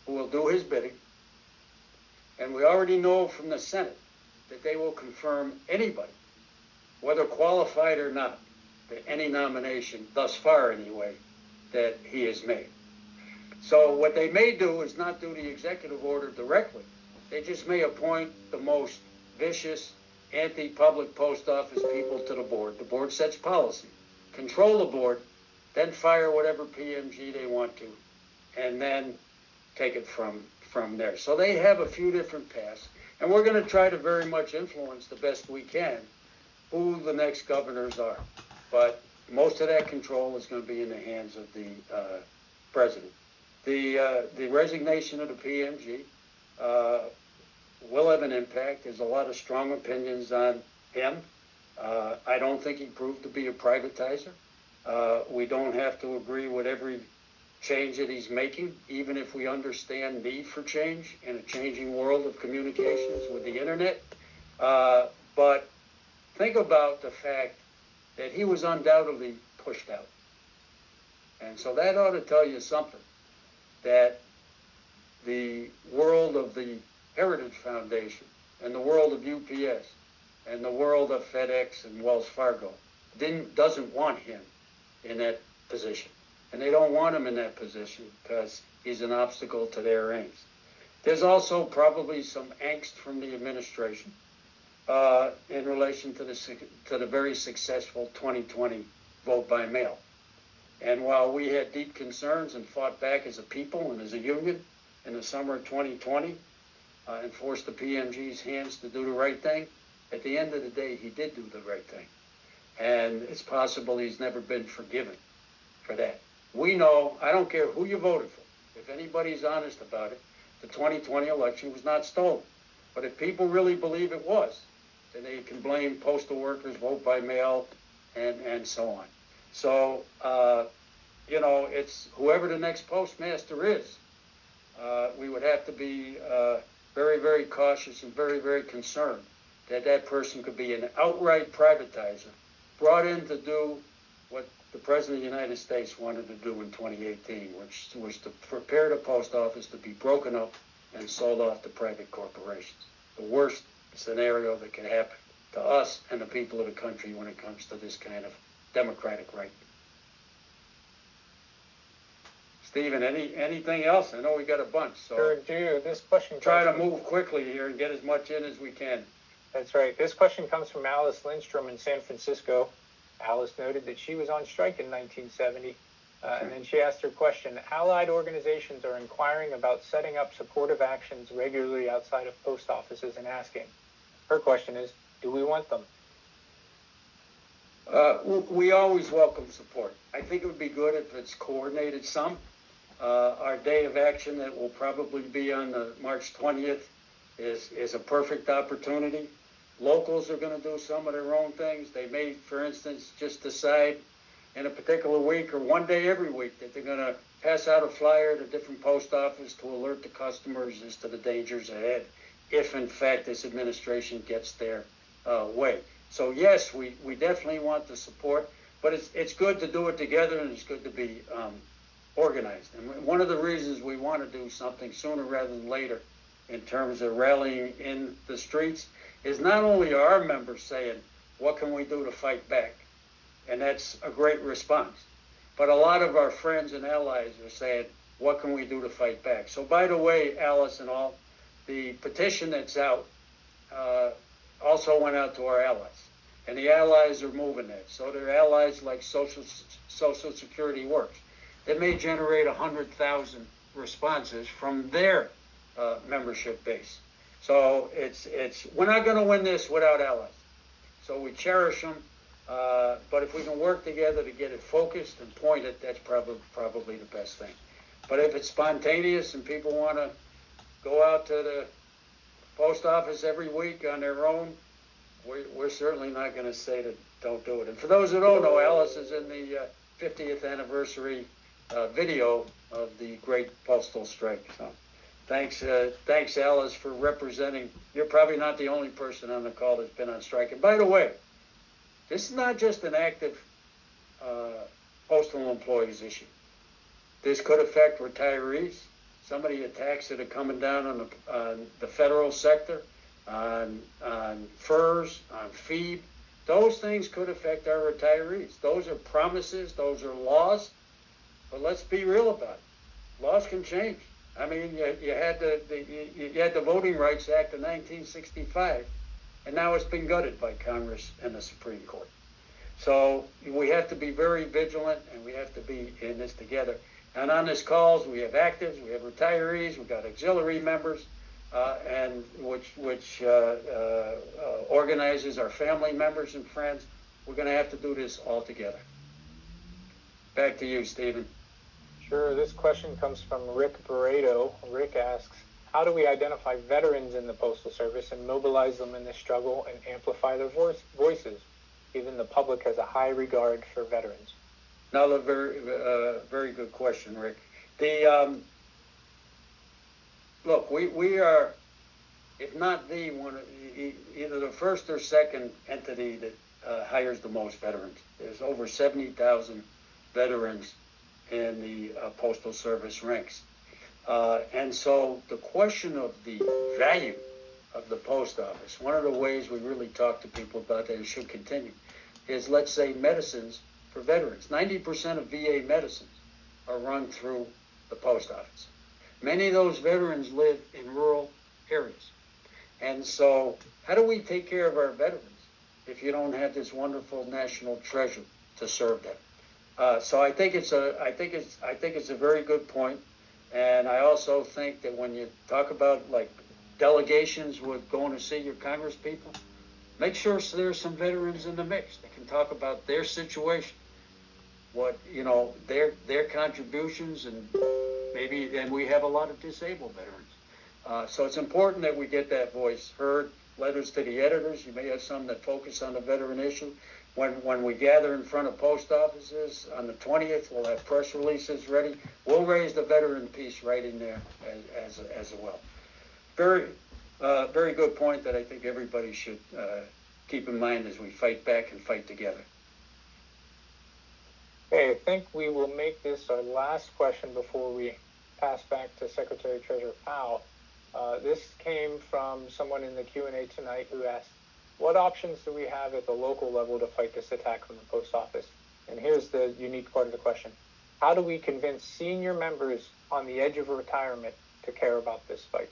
who will do his bidding. And we already know from the Senate that they will confirm anybody, whether qualified or not, to any nomination, thus far anyway, that he has made. So what they may do is not do the executive order directly. They just may appoint the most vicious, anti-public post office people to the board. The board sets policy, control the board, then fire whatever PMG they want to, and then take it from there. So they have a few different paths, and we're going to try to very much influence the best we can who the next governors are. But most of that control is going to be in the hands of the president. The resignation of the PMG will have an impact. There's a lot of strong opinions on him. I don't think he proved to be a privatizer. We don't have to agree with every change that he's making, even if we understand need for change in a changing world of communications with the internet. But think about the fact that he was undoubtedly pushed out. And so that ought to tell you something, that the world of the Heritage Foundation and the world of UPS and the world of FedEx and Wells Fargo doesn't want him in that position. and they don't want him in that position because he's an obstacle to their aims. There's also probably some angst from the administration in relation to the very successful 2020 vote by mail. And while we had deep concerns and fought back as a people and as a union in the summer of 2020 and forced the PMG's hands to do the right thing, at the end of the day, he did do the right thing. And it's possible he's never been forgiven for that. We know, I don't care who you voted for, if anybody's honest about it, the 2020 election was not stolen. But if people really believe it was, then they can blame postal workers, vote by mail, and so on. So, you know, it's whoever the next postmaster is, we would have to be very, very cautious and very, very concerned that that person could be an outright privatizer brought in to do what the President of the United States wanted to do in 2018, which was to prepare the post office to be broken up and sold off to private corporations. The worst scenario that can happen to us and the people of the country when it comes to this kind of democratic right. Stephen, anything else? I know we got a bunch, so sure do. This question try to move quickly here and get as much in as we can. That's right. This question comes from Alice Lindstrom in San Francisco. Alice noted that she was on strike in 1970, and then she asked her question, Allied organizations are inquiring about setting up supportive actions regularly outside of post offices and asking. Her question is, do we want them? We always welcome support. I think it would be good if it's coordinated some. Our day of action that will probably be on the March 20th is a perfect opportunity. Locals are going to do some of their own things. They may, for instance, just decide in a particular week or one day every week that they're going to pass out a flyer to different post office to alert the customers as to the dangers ahead if, in fact, this administration gets their way. So, yes, we definitely want the support, but it's good to do it together and it's good to be organized. And one of the reasons we want to do something sooner rather than later in terms of rallying in the streets is not only our members saying, what can we do to fight back? And that's a great response. But a lot of our friends and allies are saying, what can we do to fight back? So by the way, Alice and all, the petition that's out also went out to our allies. And the allies are moving that. So they're allies like Social Security Works. They may generate 100,000 responses from their membership base. So we're not going to win this without allies. So we cherish them, but if we can work together to get it focused and pointed, that's probably the best thing. But if it's spontaneous and people want to go out to the post office every week on their own, we're certainly not going to say that don't do it. And for those who don't know, Alice is in the 50th anniversary video of the Great Postal Strike. So. Thanks, Alice, for representing. You're probably not the only person on the call that's been on strike. And by the way, this is not just an active postal employees issue. This could affect retirees, somebody attacks that are coming down on the federal sector, on FERS, on FEEB. Those things could affect our retirees. Those are promises. Those are laws. But let's be real about it. Laws can change. I mean, you had the Voting Rights Act of 1965, and now it's been gutted by Congress and the Supreme Court. So we have to be very vigilant, and we have to be in this together. And on this calls, we have actives, we have retirees, we've got auxiliary members, and which organizes our family members and friends. We're going to have to do this all together. Back to you, Stephen. Sure. This question comes from Rick Barreto. Rick asks, how do we identify veterans in the Postal Service and mobilize them in this struggle and amplify their voices, given the public has a high regard for veterans? Another very good question, Rick. Look, we are, if not the one, either the first or second entity that hires the most veterans. There's over 70,000 veterans in the Postal Service ranks. And so the question of the value of the post office, one of the ways we really talk to people about that and should continue, is let's say medicines for veterans. 90% of VA medicines are run through the post office. Many of those veterans live in rural areas. And so how do we take care of our veterans if you don't have this wonderful national treasure to serve them? So I think it's a very good point. And I also think that when you talk about like delegations with going to see your Congress people, make sure there's some veterans in the mix. They can talk about their situation, what, you know, their contributions, and we have a lot of disabled veterans. So it's important that we get that voice heard. Letters to the editors. You may have some that focus on the veteran issue. When we gather in front of post offices on the 20th, we'll have press releases ready. We'll raise the veteran piece right in there as well. Very good point that I think everybody should keep in mind as we fight back and fight together. Okay, I think we will make this our last question before we pass back to Secretary Treasurer Powell. This came from someone in the Q&A tonight who asked, what options do we have at the local level to fight this attack from the post office? And here's the unique part of the question. How do we convince senior members on the edge of retirement to care about this fight?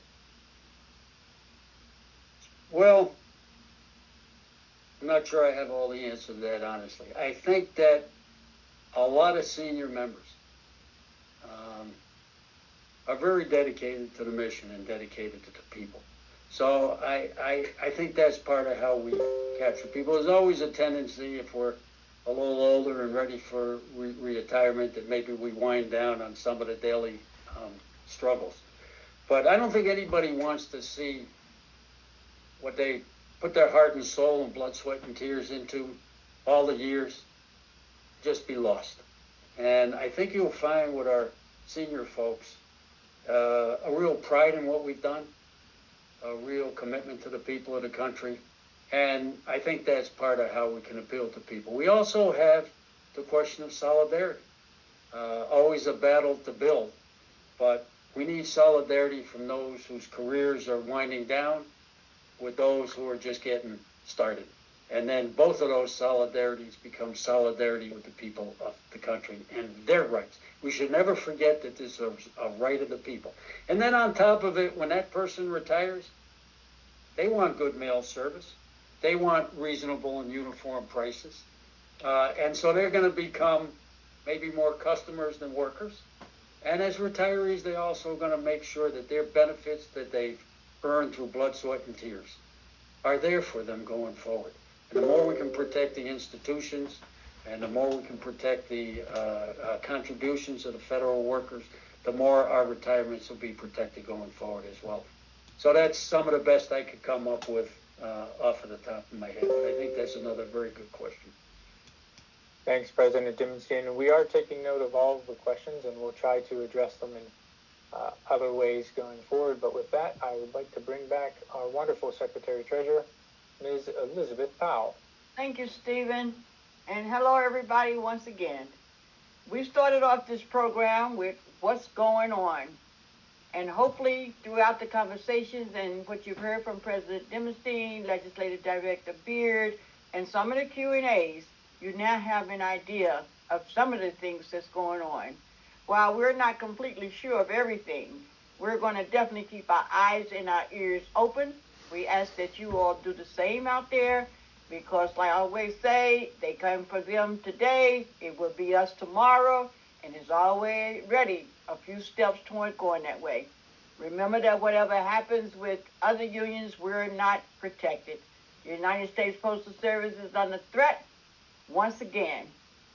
Well, I'm not sure I have all the answer to that, honestly. I think that a lot of senior members are very dedicated to the mission and dedicated to the people. So I think that's part of how we capture people. There's always a tendency, if we're a little older and ready for retirement, that maybe we wind down on some of the daily struggles. But I don't think anybody wants to see what they put their heart and soul and blood, sweat, and tears into all the years just be lost. And I think you'll find with our senior folks a real pride in what we've done, a real commitment to the people of the country. And I think that's part of how we can appeal to people. We also have the question of solidarity. Always a battle to build, but we need solidarity from those whose careers are winding down with those who are just getting started. And then both of those solidarities become solidarity with the people of the country and their rights. We should never forget that this is a right of the people. And then on top of it, when that person retires, they want good mail service. They want reasonable and uniform prices. And so they're going to become maybe more customers than workers. And as retirees, they're also going to make sure that their benefits that they've earned through blood, sweat, and tears are there for them going forward. And the more we can protect the institutions and the more we can protect the contributions of the federal workers, the more our retirements will be protected going forward as well. So that's some of the best I could come up with off of the top of my head. But I think that's another very good question. Thanks, President Dimenstein. We are taking note of all of the questions, and we'll try to address them in other ways going forward. But with that, I would like to bring back our wonderful Secretary-Treasurer, Ms. Elizabeth Powell. Thank you, Stephen. And hello, everybody, once again. We started off this program with what's going on. And hopefully, throughout the conversations and what you've heard from President Dimenstein, Legislative Director Beard, and some of the Q&As, you now have an idea of some of the things that's going on. While we're not completely sure of everything, we're going to definitely keep our eyes and our ears open. We ask that you all do the same out there, because like I always say, they come for them today, it will be us tomorrow, and it's always ready a few steps toward going that way. Remember that whatever happens with other unions, we're not protected. The United States Postal Service is under threat once again.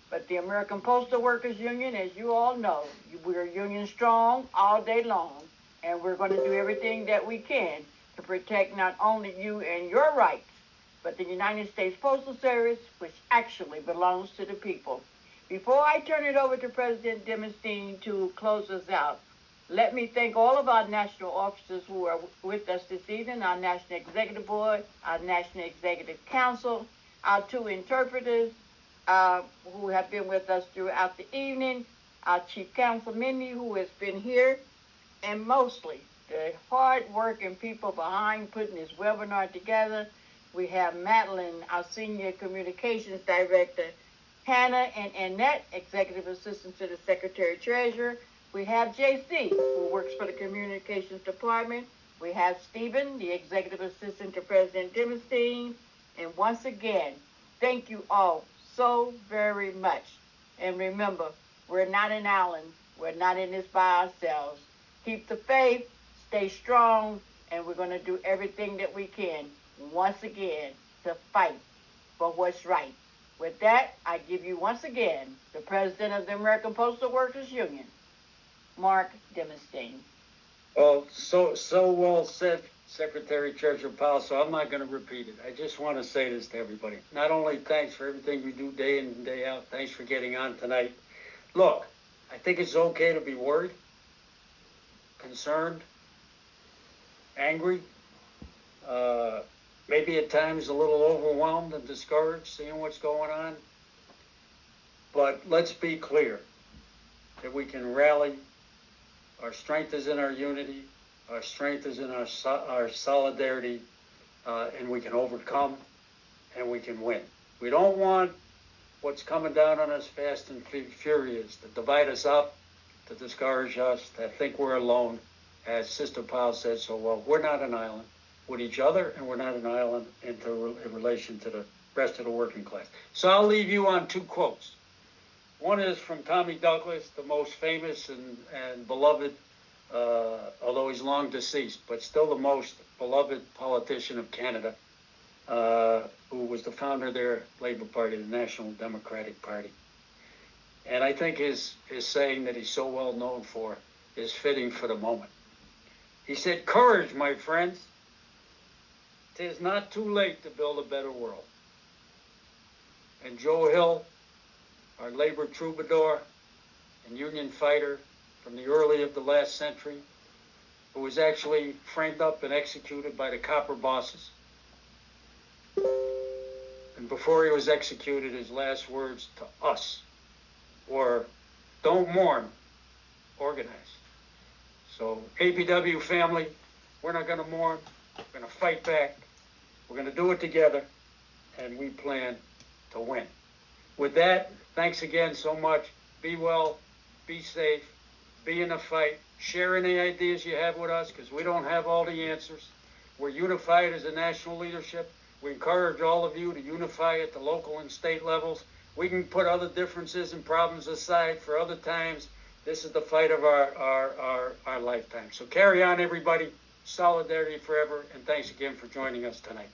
But the American Postal Workers Union, as you all know, we're union strong all day long, and we're going to do everything that we can to protect not only you and your rights, but the United States Postal Service, which actually belongs to the people. Before I turn it over to President Dimenstein to close us out, let me thank all of our national officers who are with us this evening, our National Executive Board, our National Executive Council, our two interpreters who have been with us throughout the evening, our Chief Counsel, Mindy, who has been here, and mostly the hard-working people behind putting this webinar together. We have Madeline, our Senior Communications Director, Hannah and Annette, Executive Assistants to the Secretary Treasurer. We have JC, who works for the Communications Department. We have Stephen, the Executive Assistant to President Dimenstein. And once again, thank you all so very much. And remember, we're not an island. We're not in this by ourselves. Keep the faith, stay strong, and we're going to do everything that we can, once again, to fight for what's right. With that, I give you once again the President of the American Postal Workers Union, Mark Dimenstein. Well, so well said, Secretary Treasurer Powell, so I'm not going to repeat it. I just want to say this to everybody. Not only thanks for everything we do day in and day out, thanks for getting on tonight. Look, I think it's okay to be worried, concerned, angry, maybe at times a little overwhelmed and discouraged seeing what's going on. But let's be clear that we can rally. Our strength is in our unity. Our strength is in our solidarity, and we can overcome and we can win. We don't want what's coming down on us fast and furious to divide us up, to discourage us, to think we're alone. As Sister Powell said so well, we're not an island with each other, and we're not an island in relation to the rest of the working class. So I'll leave you on two quotes. One is from Tommy Douglas, the most famous and beloved, although he's long deceased, but still the most beloved politician of Canada, who was the founder of their Labour Party, the National Democratic Party. And I think his saying that he's so well known for is fitting for the moment. He said, "Courage, my friends. 'Tis not too late to build a better world." And Joe Hill, our labor troubadour and union fighter from the early of the last century, who was actually framed up and executed by the copper bosses. And before he was executed, his last words to us were, "Don't mourn, organize." So APWU family, we're not going to mourn. We're going to fight back. We're going to do it together, and we plan to win. With that, thanks again so much. Be well, be safe, be in the fight. Share any ideas you have with us, because we don't have all the answers. We're unified as a national leadership. We encourage all of you to unify at the local and state levels. We can put other differences and problems aside for other times. This is the fight of our lifetime. So carry on, everybody. Solidarity forever, and thanks again for joining us tonight.